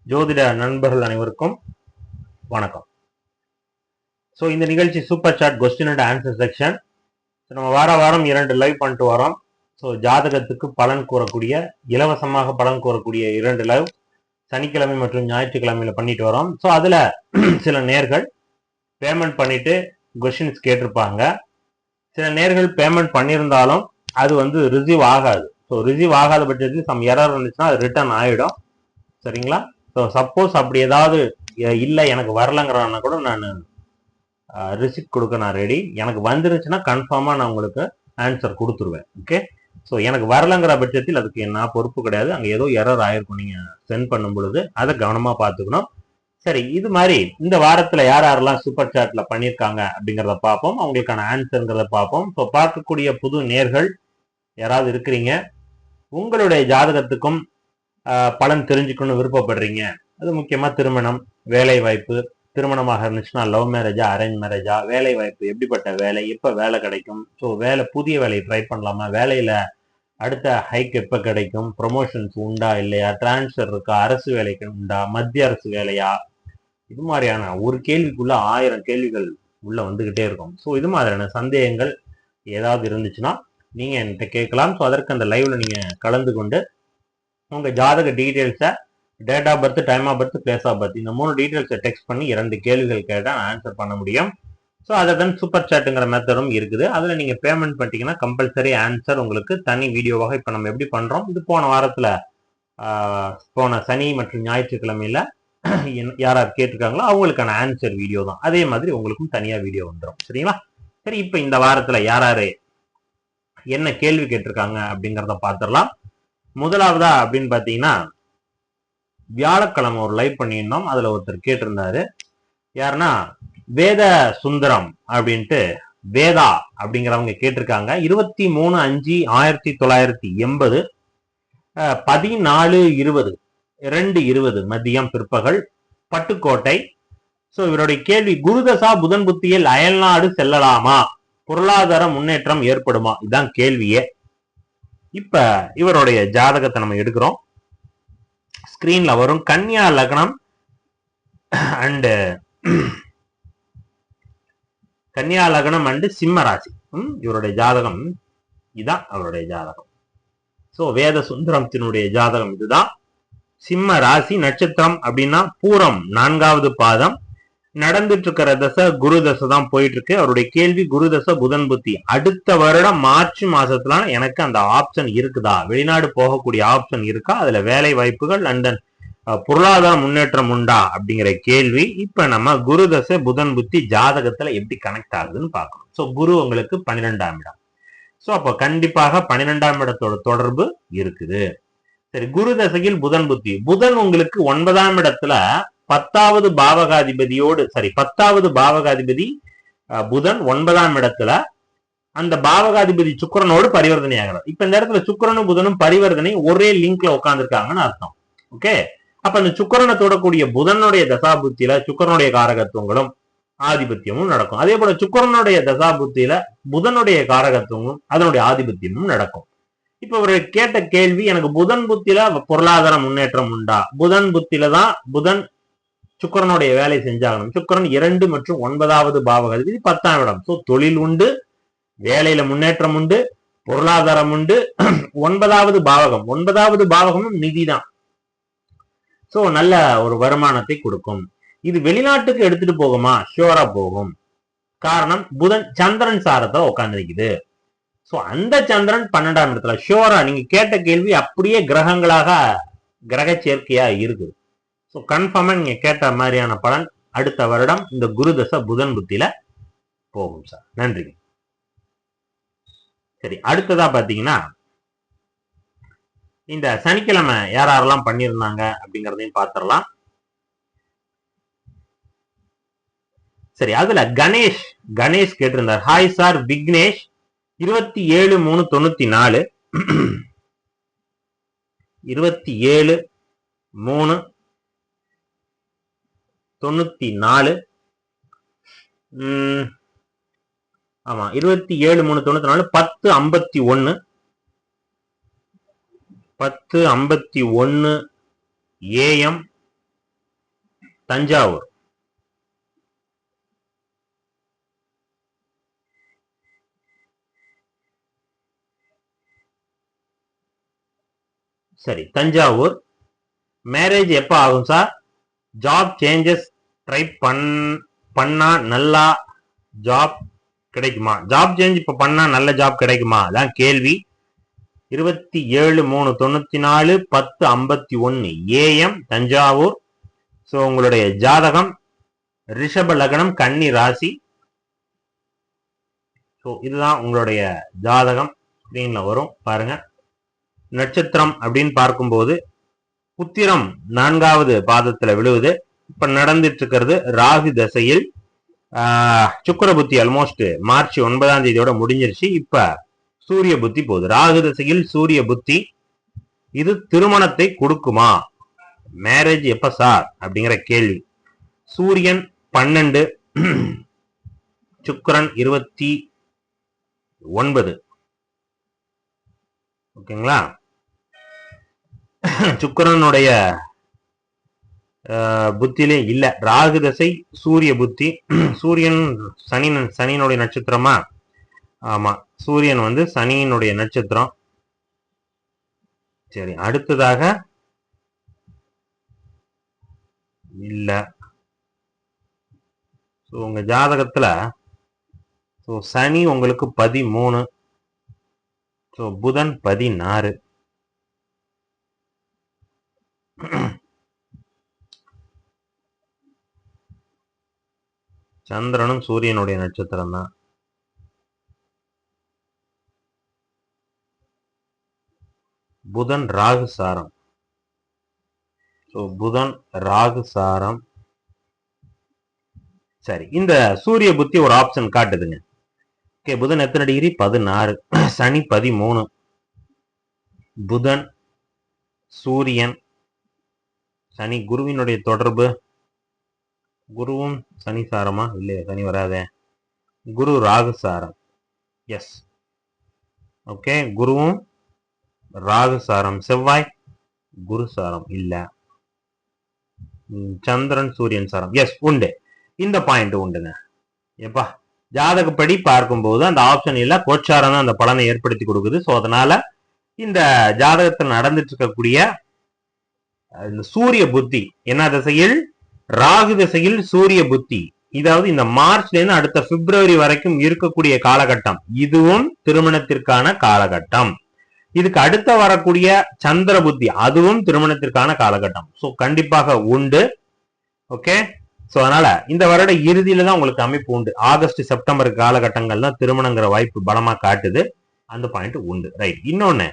ஜோதிட நண்பர்கள் அனைவருக்கும் வணக்கம். ஸோ இந்த நிகழ்ச்சி super chat question and answer section. நம்ம வாரம் 2 லைவ் பண்ணிட்டு வரோம். ஸோ ஜாதகத்துக்கு பலன் கூறக்கூடிய, இலவசமாக பலன் கூறக்கூடிய 2 லைவ் சனிக்கிழமை மற்றும் ஞாயிற்றுக்கிழமையில பண்ணிட்டு வரோம். ஸோ அதுல சில நேர்கள் பேமெண்ட் பண்ணிட்டு கொஸ்டின்ஸ் கேட்டிருப்பாங்க. சில நேர்கள் பேமெண்ட் பண்ணியிருந்தாலும் அது ரிசீவ் ஆகாது. ஸோ ரிசீவ் ஆகாத பட்சத்தில் சம் எரர் இருந்துச்சுன்னா அது ரிட்டர்ன் ஆகிடும். சரிங்களா? ஸோ சப்போஸ் அப்படி ஏதாவது இல்லை எனக்கு வரலங்கிறனா கூட நான் ரிசிப்ட் கொடுக்க நான் ரெடி. எனக்கு வந்துருச்சுன்னா கன்ஃபார்மாக நான் உங்களுக்கு ஆன்சர் கொடுத்துருவேன். ஓகே. ஸோ எனக்கு வரலங்கிற பட்சத்தில் அதுக்கு என்ன பொறுப்பு கிடையாது. அங்கே ஏதோ எரர் ஆயிருக்கும் நீங்கள் சென்ட் பண்ணும் பொழுது, அதை கவனமாக பார்த்துக்கணும். சரி, இது மாதிரி இந்த வாரத்தில் யார் யாரெல்லாம் சூப்பர் சாட்ல பண்ணியிருக்காங்க அப்படிங்கிறத பார்ப்போம். அவங்களுக்கான ஆன்சருங்கிறத பார்ப்போம். ஸோ பார்க்கக்கூடிய புது நேர்கள் யாராவது இருக்கிறீங்க, உங்களுடைய ஜாதகத்துக்கும் பலன் தெரிஞ்சுக்கணும்னு விருப்பப்படுறீங்க. அது முக்கியமா திருமணம், வேலை வாய்ப்பு, திருமணமாக இருந்துச்சுன்னா லவ் மேரேஜா, அரேஞ்ச் மேரேஜா, வேலை வாய்ப்பு, எப்படிப்பட்ட வேலை, எப்ப வேலை கிடைக்கும், ஸோ வேலை புதிய வேலையை ட்ரை பண்ணலாமா, வேலையில அடுத்த ஹைக் எப்ப கிடைக்கும், ப்ரொமோஷன்ஸ் உண்டா இல்லையா, டிரான்ஸ்ஃபர் இருக்கா, அரசு வேலைக்கு உண்டா, மத்திய அரசு வேலையா, இது மாதிரியான ஒரு கேள்விக்குள்ள 1000 கேள்விகள் உள்ள வந்துகிட்டே இருக்கும். ஸோ இது மாதிரியான சந்தேகங்கள் ஏதாவது இருந்துச்சுன்னா நீங்க என்கிட்ட கேட்கலாம். ஸோ அதற்கு அந்த லைவ்ல நீங்க கலந்து கொண்டு உங்க ஜாதக டீடைல்ஸை, date of birth, time of birth, place of birth, இந்த 3 டீடைல்ஸை டெக்ஸ்ட் பண்ணி 2 கேள்விகள் கேட்டால் ஆன்சர் பண்ண முடியும். ஸோ அதை தான் சூப்பர் சாட்டுங்கிற மெத்தடும் இருக்குது. அதில் நீங்கள் பேமெண்ட் பண்ணிட்டீங்கன்னா கம்பல்சரி ஆன்சர் உங்களுக்கு தனி வீடியோவாக இப்போ நம்ம எப்படி பண்ணுறோம், இது போன வாரத்தில் போன சனி மற்றும் ஞாயிற்றுக்கிழமையில யார் யார் கேட்டிருக்காங்களோ அவங்களுக்கான ஆன்சர் வீடியோ தான். அதே மாதிரி உங்களுக்கும் தனியாக வீடியோ வந்துடும். சரிங்களா? சரி, இப்போ இந்த வாரத்தில் யார் யார் என்ன கேள்வி கேட்டிருக்காங்க அப்படிங்கிறத பார்த்துடலாம். முதலாவதா அப்படின்னு பார்த்தீங்கன்னா, வியாழக்கிழமை ஒரு லைவ் பண்ணியிருந்தோம். அதுல ஒருத்தர் கேட்டிருந்தாரு. யாருன்னா வேத சுந்தரம் அப்படின்ட்டு வேதா அப்படிங்கிறவங்க கேட்டிருக்காங்க. 23/5/1980 14/20 மதியம் பிற்பகல், பட்டுக்கோட்டை. ஸோ இவருடைய கேள்வி, குருதசா புதன் புத்தியில் அயல்நாடு செல்லலாமா, பொருளாதார முன்னேற்றம் ஏற்படுமா, இதுதான் கேள்வியே. இப்ப இவருடைய ஜாதகத்தை நம்ம எடுக்கிறோம். ஸ்கிரீன்ல வரும். கன்னியா லக்னம் அண்ட் சிம்ம ராசி. இவருடைய ஜாதகம் இதுதான். அவருடைய ஜாதகம். சோ வேத சுந்தரத்தினுடைய ஜாதகம் இதுதான். சிம்ம ராசி, நட்சத்திரம் அப்படின்னா பூரம் 4வது பாதம். நடந்துட்டு இருக்கிற தசை குரு தசை தான் போயிட்டு இருக்கு. அவருடைய கேள்வி, குரு தசை புதன் புத்தி அடுத்த வருடம் மார்ச் மாசத்துல எனக்கு அந்த ஆப்ஷன் இருக்குதா, வெளிநாடு போகக்கூடிய ஆப்ஷன் இருக்கா, அதுல வேலை வாய்ப்புகள் அண்ட் பொருளாதார முன்னேற்றம் உண்டா அப்படிங்கிற கேள்வி. இப்ப நம்ம குரு தசை புதன் புத்தி ஜாதகத்துல எப்படி கனெக்ட் ஆகுதுன்னு பார்க்கணும். ஸோ குரு உங்களுக்கு 12ஆம் இடம். ஸோ அப்போ கண்டிப்பாக 12ஆம் இடத்தோட தொடர்பு இருக்குது. சரி, குரு தசையில் புதன் புத்தி, புதன் உங்களுக்கு 9ஆம் இடத்துல 10வது பாவகாதிபதி புதன் 9ஆம் இடத்துல அந்த பாவகாதிபதி சுக்கிரனோடு பரிவர்த்தனை ஆகிறார். இப்ப இந்த இடத்துல சுக்கிரனும் புதனும் பரிவர்த்தனை ஒரே லிங்க்ல உட்கார்ந்துருக்காங்கன்னு அர்த்தம். ஓகே. அப்ப அந்த சுக்கிரனை தொடக்கூடிய புதனுடைய தசாபுத்தியில சுக்கிரனுடைய காரகத்துவங்களும் ஆதிபத்தியமும் நடக்கும். அதே போல சுக்கிரனுடைய தசாபுத்தியில புதனுடைய காரகத்துவமும் அதனுடைய ஆதிபத்தியமும் நடக்கும். இப்ப ஒரு கேட்ட கேள்வி, எனக்கு புதன் புத்தியில பொருளாதார முன்னேற்றம் உண்டா, புதன் புத்தியில தான் புதன் சுக்கிரனுடைய வேலை செஞ்சாகணும். சுக்கிரன் 2 மற்றும் 9வது பாவகாதிபதி 10ஆம் இடம். சோ தொழில் உண்டு, வேலையில முன்னேற்றம் உண்டு, பொருளாதாரம் உண்டு. 9வது பாவகமும் நிதி தான். சோ நல்ல ஒரு வருமானத்தை கொடுக்கும். இது வெளிநாட்டுக்கு எடுத்துட்டு போகுமா, ஷியோரா போகும். காரணம், புதன் சந்திரன் சாரத்துல உட்கார்ந்து. சோ அந்த சந்திரன் 12ஆம் இடத்துல ஷியோரா. நீங்க கேட்ட கேள்வி அப்படியே கிரக சேர்க்கையா இருக்குது. ஸோ கன்ஃபார்மா நீங்க கேட்ட மாதிரியான பலன் அடுத்த வருடம் இந்த குரு தசை புதன் புத்தியில போகும் சார். நன்றி. சரி, அடுத்ததா பாத்தீங்கன்னா இந்த சனிக்கிழமை யாரெல்லாம் பண்ணியிருந்தாங்க அப்படிங்கறதையும் பார்த்துடலாம். சரி, அதுல கணேஷ் கேட்டிருந்தார். ஹாய் சார் விக்னேஷ், 27/3/94 27/3/94 ஆமா 27/3/94 10:51 AM தஞ்சாவூர். சரி, தஞ்சாவூர். மேரேஜ் எப்ப ஆகும் சார்? ஜாப் சேஞ்சஸ் ட்ரை பண்ணா நல்லா ஜாப் கிடைக்குமா? ஜாப் சேஞ்ச் இப்ப பண்ணா நல்ல ஜாப் கிடைக்குமா? அதான் கேள்வி. 27/3/94 AM தஞ்சாவூர். ஸோ உங்களுடைய ஜாதகம் ரிஷப லக்னம், கன்னி ராசி. ஸோ இதுதான் உங்களுடைய ஜாதகம். ஸ்கிரீன்ல வரும் பாருங்க. நட்சத்திரம் அப்படின்னு பார்க்கும்போது உத்திரம் 4வது பாதத்துல விழுவுது. இப்ப நடந்துட்டு இருக்கிறது ராகு தசையில். சுக்கிர புத்தி ஆல்மோஸ்ட் மார்ச் 9ஆம் தேதியோட முடிஞ்சிருச்சு. இப்ப சூரிய புத்தி போகுது. ராகு தசையில் சூரிய புத்தி. இது திருமணத்தை கொடுக்குமா? மேரேஜ் எப்ப சார் அப்படிங்கிற கேள்வி. சூரியன் 12, சுக்கிரன் 29. ஓகேங்களா? சுக்கிரனுடைய புத்தியிலே இல்ல. ராகு தசை சூரிய புத்தி. சூரியன் சனியினுடைய நட்சத்திரமா? ஆமா, சூரியன் சனியினுடைய நட்சத்திரம். சரி, அடுத்ததாக இல்ல. உங்க ஜாதகத்துல சனி உங்களுக்கு 13, புதன் 16. சந்திரனும் சூரியனுடைய நட்சத்திரம் தான். புதன் ராகு சாரம். புதன் ராகு சாரம். சரி, இந்த சூரிய புத்தி ஒரு ஆப்ஷன் காட்டுதுங்க. ஓகே, புதன் எத்தனை டிகிரி? 16. சனி 13. புதன் சூரியன் சனி குருவினுடைய தொடர்பு. குருவும் சனி சாரமா? இல்லையா, சனி வராதே. குரு ராகு சாரம். எஸ், ஓகே, குருவும் ராகு சாரம். செவ்வாய் குரு சாரம் இல்ல. சந்திரன் சூரியன் சாரம். எஸ், உண்டு. இந்த பாயிண்ட் உண்டுங்க. எப்பா ஜாதகப்படி பார்க்கும்போது அந்த ஆப்ஷன் இல்ல, கோச்சாரம் தான் அந்த பலனை ஏற்படுத்தி கொடுக்குது. ஸோ அதனால இந்த ஜாதகத்தில் நடந்துட்டு இருக்கக்கூடிய இந்த சூரிய புத்தி என்ன திசையில்? ராகு திசையில் சூரிய புத்தி. இதாவது இந்த மார்ச்ல இருந்து அடுத்த பிப்ரவரி வரைக்கும் இருக்கக்கூடிய காலகட்டம். இதுவும் திருமணத்திற்கான காலகட்டம். இதுக்கு அடுத்த வரக்கூடிய சந்திர புத்தி, அதுவும் திருமணத்திற்கான காலகட்டம். ஸோ கண்டிப்பாக உண்டு. ஓகே, ஸோ அதனால இந்த வருட இறுதியில தான் உங்களுக்கு அமைப்பு உண்டு. ஆகஸ்ட் செப்டம்பர் காலகட்டங்கள் தான் திருமணங்கிற வாய்ப்பு பலமா காட்டுது. அந்த பாயிண்ட் உண்டு. ரைட். இன்னொன்னு,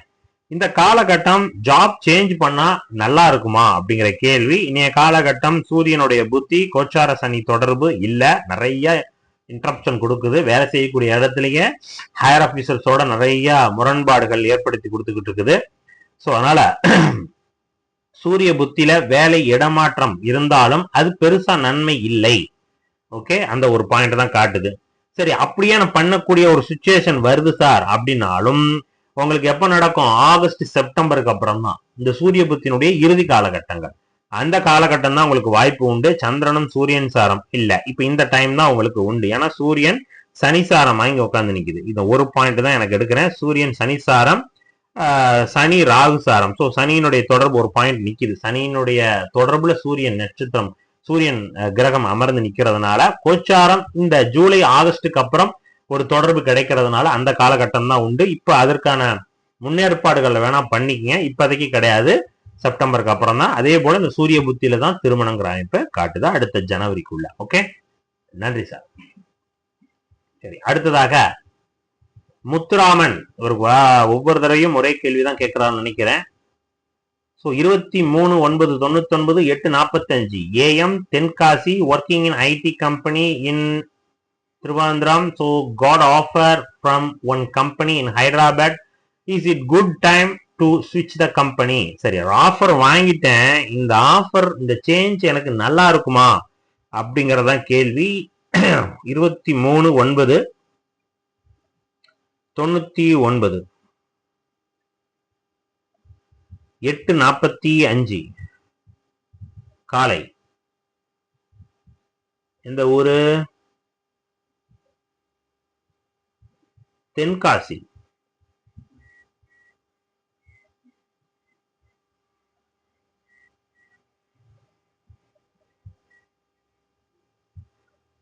இந்த காலகட்டம் ஜாப் சேஞ்ச் பண்ணா நல்லா இருக்குமா அப்படிங்கிற கேள்வி. இன்றைய காலகட்டம் சூரியனுடைய புத்தி, கோச்சார சனி தொடர்பு இல்ல, நிறைய இன்டரப்ஷன் கொடுக்குது. வேலை செய்யக்கூடிய இடத்துலயே ஹையர் ஆபீசர்ஸோட நிறைய முரண்பாடுகள் ஏற்படுத்தி கொடுத்துக்கிட்டு இருக்குது. ஸோ அதனால சூரிய புத்தியில வேலை இடமாற்றம் இருந்தாலும் அது பெருசா நன்மை இல்லை. ஓகே, அந்த ஒரு பாயிண்ட் தான் காட்டுது. சரி, அப்படியே நான் பண்ணக்கூடிய ஒரு சுச்சுவேஷன் வருது சார் அப்படின்னாலும் உங்களுக்கு எப்ப நடக்கும்? ஆகஸ்ட் செப்டம்பருக்கு அப்புறம் தான் இந்த சூரிய புத்தினுடைய இறுதி காலகட்டங்கள். அந்த காலகட்டம் தான் உங்களுக்கு வாய்ப்பு உண்டு. சந்திரனும் சூரியன் சாரம் இல்ல. இப்ப இந்த டைம் தான் உங்களுக்கு உண்டு. ஏன்னா சூரியன் சனிசாரமா இங்க உட்கார்ந்து நிக்குது. இந்த ஒரு பாயிண்ட் தான் எனக்கு எடுக்கிறேன். சூரியன் சனிசாரம், சனி ராகு சாரம். ஸோ சனியினுடைய தொடர்பு ஒரு பாயிண்ட் நிக்குது. சனியினுடைய தொடர்புல சூரியன் நட்சத்திரம், சூரியன் கிரகம் அமர்ந்து நிக்கிறதுனால கோச்சாரம் இந்த ஜூலை ஆகஸ்டுக்கு அப்புறம் ஒரு தொடர்பு கிடைக்கிறதுனால அந்த காலகட்டம் தான் உண்டு. இப்ப அதற்கான முன்னேற்பாடுகள் வேணா பண்ணிக்கங்க. இப்போதைக்கு கிடையாது, செப்டம்பருக்கு அப்புறம் தான். அதே போல இந்த சூரிய புத்தியில தான் திருமணங்கிற அமைப்பை காட்டுதா அடுத்த ஜனவரிக்குள்ள. ஓகே, நன்றி சார். சரி, அடுத்ததாக முத்துராமன் ஒவ்வொரு தடவையும் ஒரே கேள்விதான் கேட்கிறான்னு நினைக்கிறேன். So 23/9/99 8:45 AM Tenkasi, working in IT company in Trivandrum. So got offer from one company in Hyderabad. Is it good time to switch the company? சரி, ஆஃபர் வாங்கிட்டேன். இந்த ஆஃபர், இந்த சேஞ்ச் எனக்கு நல்லா இருக்குமா அப்படிங்கறதான் கேள்வி. 23/9/99 8:45 காலை. எந்த ஊரு? தென்காசி.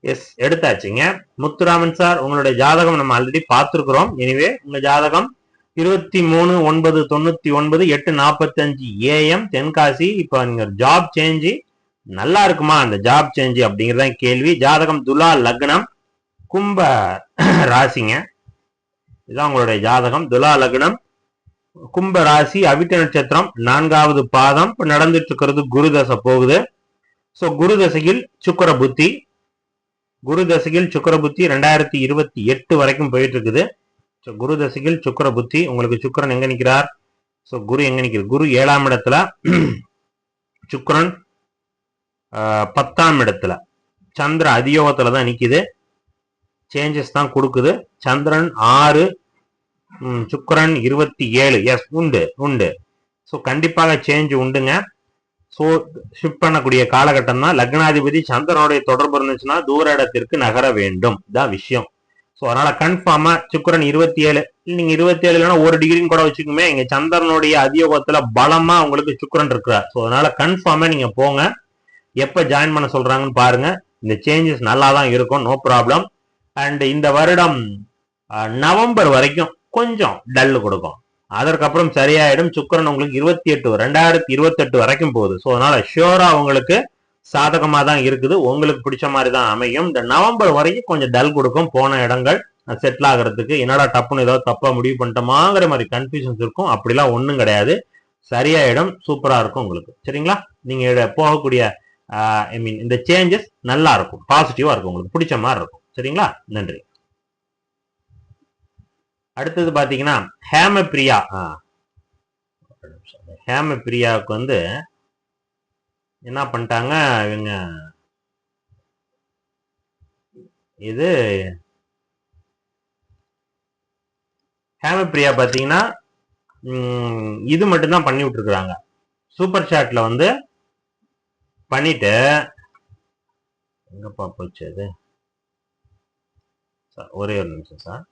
எஸ், எடுத்தாச்சுங்க. முத்துராமன் சார், உங்களுடைய ஜாதகம் நம்ம ஆல்ரெடி பார்த்துருக்கிறோம். எனவே உங்க ஜாதகம் 23/9/99 8:45 AM தென்காசி. இப்போ நீங்க ஜாப் சேஞ்சு நல்லா இருக்குமா அந்த ஜாப் சேஞ்சு அப்படிங்கிறத கேள்வி. ஜாதகம் துலா லக்னம், கும்ப ராசிங்க. இதுதான் உங்களுடைய ஜாதகம். துலா லக்னம், கும்ப ராசி, அவிட்ட நட்சத்திரம், 4வது பாதம். இப்ப நடந்துட்டு இருக்கிறது குரு தசை போகுது. சோ குரு தசையில் சுக்கிர புத்தி, குரு தசையில் சுக்கிர புத்தி 2028 வரைக்கும் போயிட்டு இருக்குது. ஸோ குரு தசையில் சுக்கிர புத்தி. உங்களுக்கு சுக்கிரன் எங்க நிற்கிறார்? ஸோ குரு எங்க நிற்கிறார்? குரு 7ஆம் இடத்துல, சுக்கிரன் 10ஆம் இடத்துல, சந்திர அதியோகத்துல தான் நிக்குது. சேஞ்சஸ் தான் கொடுக்குது. சந்திரன் 6, சுக்கிரன் 27. எஸ், உண்டு உண்டு. ஸோ கண்டிப்பாக சேஞ்ச் உண்டுங்க. ஸோ ஷிஃப்ட் பண்ணக்கூடிய காலகட்டம் தான். லக்னாதிபதி சந்திரனுடைய தொடர்பு இருந்துச்சுன்னா தூர இடத்திற்கு நகர வேண்டும், இதான் விஷயம். ஸோ அதனால கன்ஃபார்மா சுக்கிரன் 27, நீங்க 27 இல்லைன்னா 1 டிகிரின்னு கூட வச்சுக்கோமே. இங்க சந்திரனுடைய அதியோகத்துல பலமா உங்களுக்கு சுக்கிரன் இருக்கிறார். ஸோ அதனால கன்ஃபார்மா நீங்க போங்க. எப்ப ஜாயின் பண்ண சொல்றாங்கன்னு பாருங்க. இந்த சேஞ்சஸ் நல்லா தான் இருக்கும், நோ ப்ராப்ளம். அண்ட் இந்த வருடம் நவம்பர் வரைக்கும் கொஞ்சம் டல்லு கொடுக்கும். அதற்கப்புறம் சரியாயிடும். சுக்கிரன் உங்களுக்கு 2028 வரைக்கும் போகுது. ஸோ அதனால ஷியோரா உங்களுக்கு சாதகமா தான் இருக்குது. உங்களுக்கு பிடிச்ச மாதிரி தான் அமையும். இந்த நவம்பர் வரைக்கும் கொஞ்சம் டல் கொடுக்கும். போன இடங்கள் செட்டில் ஆகிறதுக்கு என்னடா டப்புன்னு ஏதாவது தப்பா முடிவு பண்ணிட்டோமாங்கிற மாதிரி கன்ஃபியூஷன்ஸ் இருக்கும். அப்படிலாம் ஒன்றும் கிடையாது. சரியாயிடும். சூப்பரா இருக்கும் உங்களுக்கு. சரிங்களா? நீங்க போகக்கூடிய ஐ மீன் இந்த சேஞ்சஸ் நல்லா இருக்கும், பாசிட்டிவா இருக்கும், உங்களுக்கு பிடிச்ச மாதிரி இருக்கும். சரிங்களா? நன்றி. அடுத்தது பாத்தீங்கன்னா ஹேமபிரியா. ஹேமபிரியாவுக்கு வந்து என்ன பண்ணிட்டாங்க இவங்க, இது ஹேமபிரியா பாத்தீங்கன்னா இது மட்டும்தான் பண்ணி விட்டுருக்காங்க. சூப்பர் சாட்ல வந்து பண்ணிட்டு எங்கப்பா போச்சு அது? ஒரே ஒரு நிமிஷம் சார்.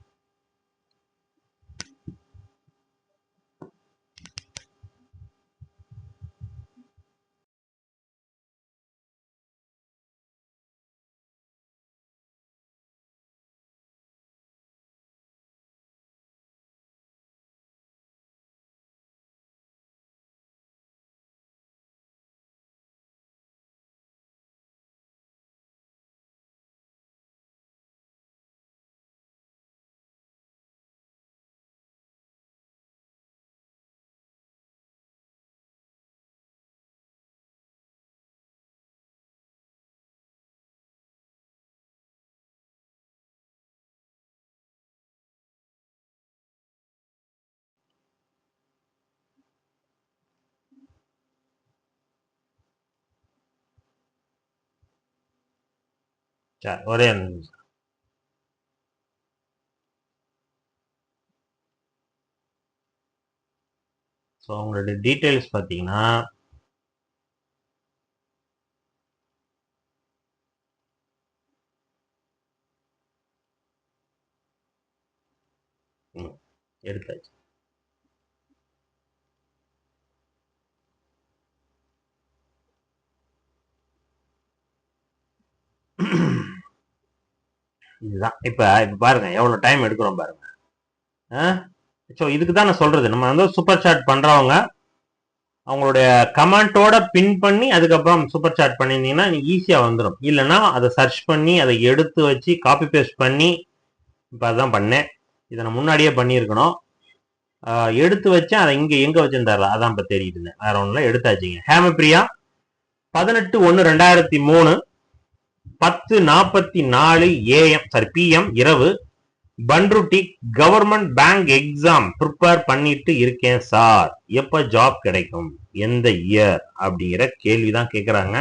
ஒரே நிமிஷம். ஸோ உங்களுடைய டீட்டெயில்ஸ் பார்த்தீங்கன்னா எடுத்தாச்சு. இதுதான் இப்ப பாருங்க எவ்வளவு டைம் எடுக்கிறோம் பாருங்க. ஸோ இதுக்கு தான் நான் சொல்றது, நம்ம வந்து சூப்பர் சாட் பண்றவங்க அவங்களுடைய கமெண்டோட பின் பண்ணி அதுக்கப்புறம் சூப்பர் சாட் பண்ணியிருந்தீங்கன்னா ஈஸியா வந்துடும். இல்லைன்னா அதை சர்ச் பண்ணி அதை எடுத்து வச்சு காப்பி பேஸ்ட் பண்ணி, இப்போ அதுதான் பண்ணேன். இதை நான் முன்னாடியே பண்ணியிருக்கணும். எடுத்து வச்சேன், அதை இங்க எங்க வச்சிருந்தாரு அதான் இப்ப தெரியுதுங்க. வேற ஒண்ணுல எடுத்தாச்சுங்க. ஹேமபிரியா 18/1/2003 10:44 AM PM இரவு Panruti government bank exam prepare பண்ணிட்டு இருக்கேன் சார், எப்ப ஜாப் கிடைக்கும், எந்த இயர் அப்படிங்கிற கேள்விதான் கேக்குறாங்க.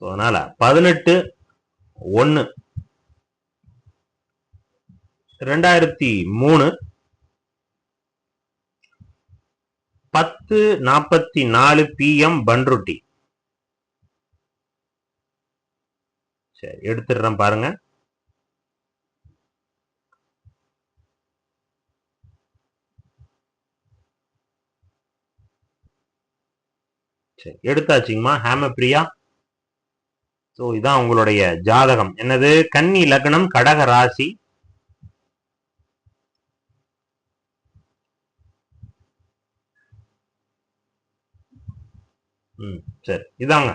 அதனால 18/1/2003 10:44 PM பன்ருட்டி. சரி, எடுத்துடுறேன் பாருங்க. சரி, எடுத்தாச்சுங்கம்மா ஹேமபிரியா. ஸோ இதான் உங்களுடைய ஜாதகம். என்னது? கன்னி லக்னம், கடக ராசி. சரி, இதாங்க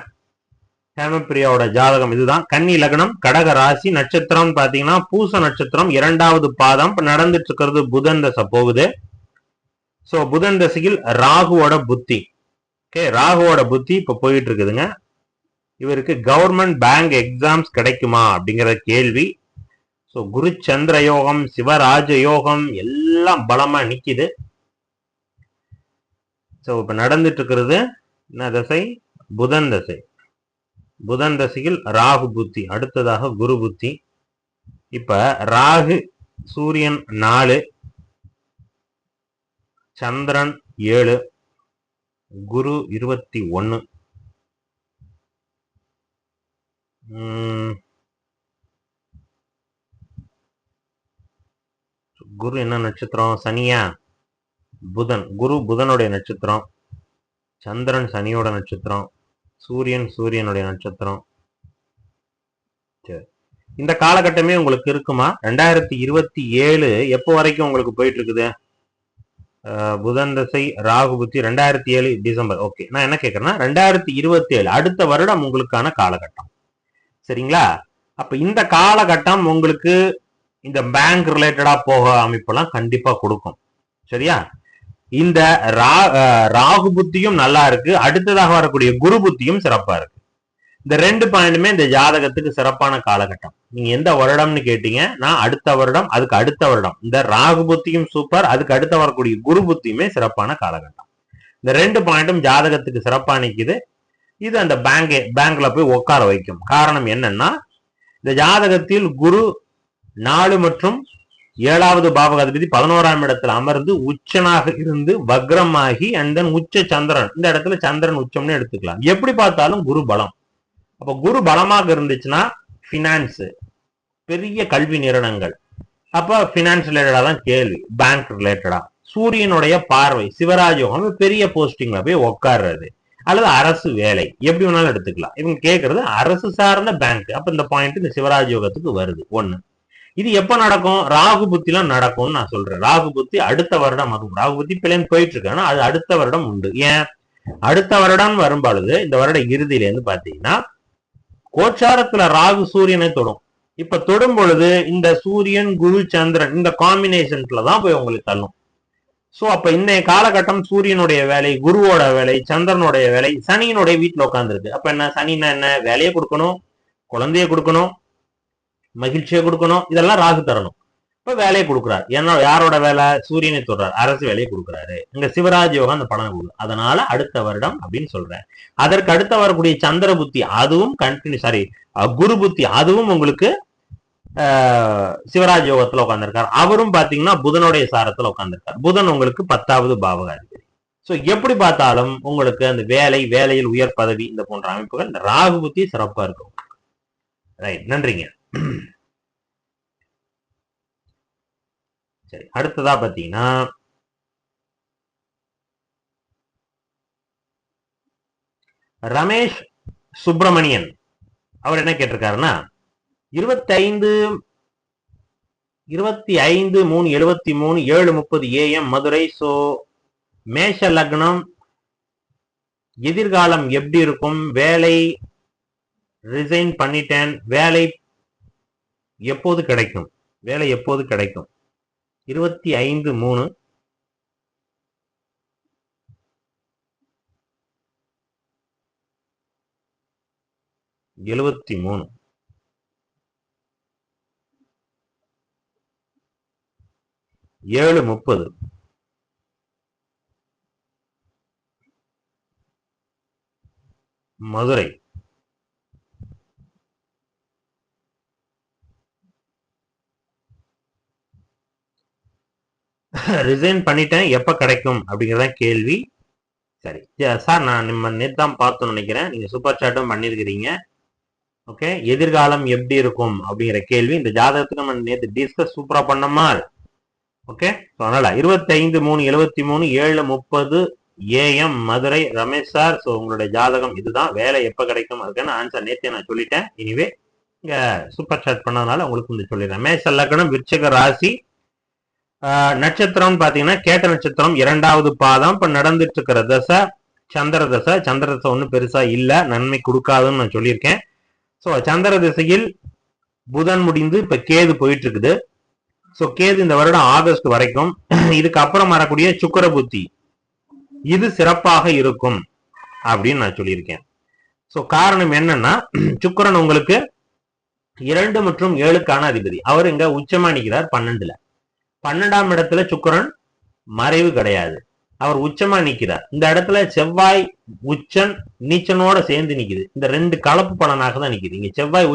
ஹேமபிரியாவோட ஜாதகம். இதுதான் கன்னி லக்னம், கடக ராசி. நட்சத்திரம் பாத்தீங்கன்னா பூச நட்சத்திரம், 2வது பாதம். இப்ப நடந்துட்டு இருக்கிறது புதன் தசை போகுது. சோ புதன் தசையில் ராகுவோட புத்தி. ஓகே, ராகுவோட புத்தி இப்ப போயிட்டு இருக்குதுங்க. இவருக்கு கவர்மெண்ட் பேங்க் எக்ஸாம்ஸ் கிடைக்குமா அப்படிங்கிற கேள்வி. ஸோ குரு சந்திர யோகம், சிவராஜ யோகம் எல்லாம் பலமா நிக்குது. ஸோ இப்ப நடந்துட்டு இருக்கிறது என்ன தசை? புதன் தசை. புதன் தசையில் ராகு புத்தி, அடுத்ததாக குரு புத்தி. இப்ப ராகு சூரியன் 4, சந்திரன் 7, குரு 21. குரு என்ன நட்சத்திரம்? சனியா? புதன். குரு புதனுடைய நட்சத்திரம், சந்திரன் சனியோட நட்சத்திரம், சூரியன் சூரியனுடைய நட்சத்திரம். சரி, இந்த காலகட்டமே உங்களுக்கு இருக்குமா? 2027 எப்போ வரைக்கும் உங்களுக்கு போயிட்டு இருக்குது? புதன் தசை ராகு புத்தி 2007 டிசம்பர். ஓகே, நான் என்ன கேட்கறேன்னா 2027 அடுத்த வருடம் உங்களுக்கான காலகட்டம். சரிங்களா? அப்ப இந்த காலகட்டம் உங்களுக்கு இந்த பேங்க் ரிலேட்டடா போக அமைப்பெல்லாம் கண்டிப்பா கொடுக்கும். சரியா? இந்த ராகு புத்தியும் நல்லா இருக்கு, அடுத்ததாக வரக்கூடிய குரு புத்தியும் சிறப்பா இருக்கு. இந்த 2 பாயிண்ட்டுமே இந்த ஜாதகத்துக்கு சிறப்பான காலகட்டம். நீங்க எந்த வருடம்னு கேட்டீங்க, நான் அடுத்த வருடம், அதுக்கு அடுத்த வருடம். இந்த ராகு புத்தியும் சூப்பர், அதுக்கு அடுத்த வரக்கூடிய குரு புத்தியுமே சிறப்பான காலகட்டம். இந்த 2 பாயிண்ட்டும் ஜாதகத்துக்கு சிறப்பா நிக்குது. இது அந்த பேங்க்ல போய் உட்கார வைக்கும். காரணம் என்னன்னா, இந்த ஜாதகத்தில் குரு 4 மற்றும் 7வது பாவகாதிபதி 11ஆம் இடத்துல அமர்ந்து உச்சனாக இருந்து வக்ரமாகி அண்ட் தென் உச்ச சந்திரன். இந்த இடத்துல சந்திரன் உச்சம்னு எடுத்துக்கலாம். எப்படி பார்த்தாலும் குரு பலம். அப்ப குரு பலமாக இருந்துச்சுன்னா பினான்ஸ், பெரிய கல்வி நிறுவனங்கள், அப்ப பினான்ஸ் ரிலேட்டடா தான் கேள்வி, பேங்க் ரிலேட்டடா. சூரியனுடைய பார்வை, சிவராஜ் யோகம், பெரிய போஸ்டிங்ல போய் உட்கார்றது, அல்லது அரசு வேலை, எப்படி வேணாலும் எடுத்துக்கலாம். இவங்க கேட்கறது அரசு சார்ந்த பேங்க். அப்ப இந்த பாயிண்ட் இந்த சிவராஜ் யோகத்துக்கு வருது. ஒண்ணு. இது எப்ப நடக்கும்? ராகு புத்திலாம் நடக்கும்னு நான் சொல்றேன். ராகு புத்தி அடுத்த வருடம் வரும். ராகு புத்தி பிள்ளைன்னு போயிட்டு இருக்கு, ஆனா அது அடுத்த வருடம் உண்டு. ஏன் அடுத்த வருடம் வரும் பொழுது? இந்த வருட இறுதியில இருந்து பாத்தீங்கன்னா கோச்சாரத்துல ராகு சூரியனை தொடும். இப்ப தொடும் பொழுது இந்த சூரியன் குரு சந்திரன் இந்த காம்பினேஷன்ல தான் போய் உங்களுக்கு தள்ளும். சோ அப்ப இந்த காலகட்டம் சூரியனுடைய வேலை, குருவோட வேலை, சந்திரனுடைய வேலை, சனியினுடைய வீட்டுல உட்காந்துருக்கு. அப்ப என்ன? சனின்னா என்ன? வேலையை கொடுக்கணும், குழந்தைய கொடுக்கணும், மகிழ்ச்சியை கொடுக்கணும், இதெல்லாம் ராகு தரணும். இப்ப வேலையை கொடுக்குறாரு. ஏன்னா யாரோட வேலை? சூரியனை தொடுறாரு, அரசு வேலையை கொடுக்குறாரு. இங்க சிவராஜ் யோகம் அந்த பலனை கொடுக்கும். அதனால அடுத்த வருடம் அப்படின்னு சொல்றேன். அதற்கு அடுத்த வரக்கூடிய சந்திர புத்தி, அதுவும் குரு புத்தி, அதுவும் உங்களுக்கு சிவராஜ் யோகத்துல உட்காந்துருக்காரு. அவரும் பாத்தீங்கன்னா புதனுடைய சாரத்துல உட்காந்துருக்காரு. புதன் உங்களுக்கு 10வது பாவகாதிபதி. சோ எப்படி பார்த்தாலும் உங்களுக்கு அந்த வேலையில் உயர் பதவி, இந்த போன்ற அமைப்புகள் இந்த ராகு புத்தி சிறப்பா இருக்கும். ரைட், நன்றிங்க. சரி, அடுத்ததா பாத்தீங்கன்னா ரமேஷ் சுப்பிரமணியன். அவர் என்ன கேட்டிருக்காருன்னா 25/3/73 7:30 AM மதுரை. சோ மேஷ லக்னம், எதிர்காலம் எப்படி இருக்கும்? வேலை ரிசைன் பண்ணிட்டேன், வேலை எப்போது கிடைக்கும்? 25/3 73 7:30 மதுரை. ரிசைன் பண்ணிட்டேன், எப்ப கிடைக்கும் அப்படிங்கறத கேள்வி. சரி சார், நான் நம்ம நேத்தான் பார்த்தோம்னு நினைக்கிறேன். நீங்க சூப்பர் சாட்டும் பண்ணிருக்கிறீங்க. ஓகே, எதிர்காலம் எப்படி இருக்கும் அப்படிங்கிற கேள்வி இந்த ஜாதகத்துக்கு நம்ம நேற்று டிஸ்கஸ் சூப்பரா பண்ணோமா. ஓகே, அதனால 25/3/73 7:30 AM Madurai Ramesh sir. So உங்களுடைய ஜாதகம் இதுதான். வேலை எப்ப கிடைக்கும் அதுக்கான ஆன்சர் நேற்றே நான் சொல்லிட்டேன். இனிவே இங்க சூப்பர் சாட் பண்ணதுனால உங்களுக்கு வந்து சொல்லிடுறேன். மேஷ லக்னம், விருச்சிக ராசி, நட்சத்திரம் பாத்தீங்கன்னா கேட்ட நட்சத்திரம் 2வது பாதம். இப்ப நடந்துட்டு இருக்கிற தசை சந்திர தசை. சந்திர தசை ஒன்றும் பெருசா இல்ல, நன்மை கொடுக்காதுன்னு நான் சொல்லியிருக்கேன். ஸோ சந்திர திசையில் புதன் முடிந்து இப்ப கேது போயிட்டு இருக்குது. ஸோ கேது இந்த வருடம் ஆகஸ்ட் வரைக்கும். இதுக்கு அப்புறம் வரக்கூடிய சுக்கிர புத்தி இது சிறப்பாக இருக்கும் அப்படின்னு நான் சொல்லியிருக்கேன். ஸோ காரணம் என்னன்னா, சுக்கிரன் உங்களுக்கு 2 மற்றும் 7க்கான அதிபதி. அவர் இங்க உச்சமா நிற்கிறார் 12ல. 12ஆம் இடத்துல சுக்கிரன் மறைவு கிடையாது, அவர் உச்சமா நிற்கிறார். இந்த இடத்துல செவ்வாய் உச்சன் நீச்சனோட சேர்ந்து நிக்குது. இந்த 2 கலப்பு பலனாக தான் நிக்குது. இங்க செவ்வாய்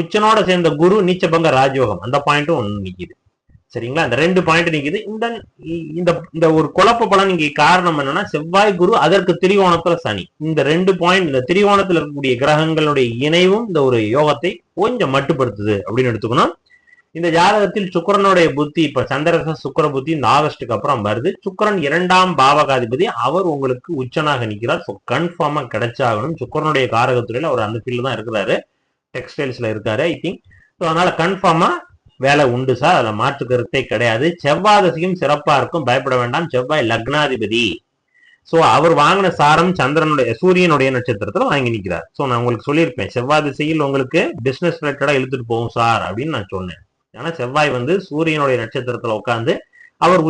உச்சனோட சேர்ந்த குரு நீச்சபங்க ராஜயோகம், அந்த பாயிண்ட்டும் ஒண்ணு நிக்குது. சரிங்களா, இந்த 2 பாயிண்ட் நிக்குது. இந்த ஒரு குழப்ப பலன் இங்க காரணம் என்னன்னா, செவ்வாய் குரு, அதற்கு திரிகோணத்துல சனி. இந்த 2 பாயிண்ட், இந்த திரிகோணத்துல இருக்கக்கூடிய கிரகங்களுடைய இணைவும் இந்த ஒரு யோகத்தை கொஞ்சம் மட்டுப்படுத்துது அப்படின்னு எடுத்துக்கணும். இந்த ஜாதகத்தில் சுக்கிரனுடைய புத்தி, இப்ப சந்திரச சுக்கிர புத்தி இந்த ஆகஸ்டுக்கு அப்புறம் வருது. சுக்கிரன் 2ஆம் பாவகாதிபதி, அவர் உங்களுக்கு உச்சனாக நிற்கிறார். ஸோ கன்ஃபார்மா கிடைச்சாகணும். சுக்கிரனுடைய காரகத்துறையில அவர் அந்த ஃபீல்டு தான் இருக்கிறாரு, டெக்ஸ்டைல்ஸ்ல இருக்காரு ஐ திங்க். ஸோ அதனால கன்ஃபார்மா வேலை உண்டு சார், அதுல மாற்று கருத்தே கிடையாது. செவ்வாய் தசையும் சிறப்பா இருக்கும், பயப்பட வேண்டாம். செவ்வாய் லக்னாதிபதி. ஸோ அவர் வாங்கின சாரம் சூரியனுடைய நட்சத்திரத்துல வாங்கி நிற்கிறார். ஸோ நான் உங்களுக்கு சொல்லியிருப்பேன், செவ்வாய் திசையில் உங்களுக்கு பிசினஸ் ரிலேட்டடா இழுத்துட்டு போகும் சார் அப்படின்னு நான் சொன்னேன். ஏன்னா செவ்வாய் வந்து சூரியனுடைய நட்சத்திரத்துல உட்காந்து அவர்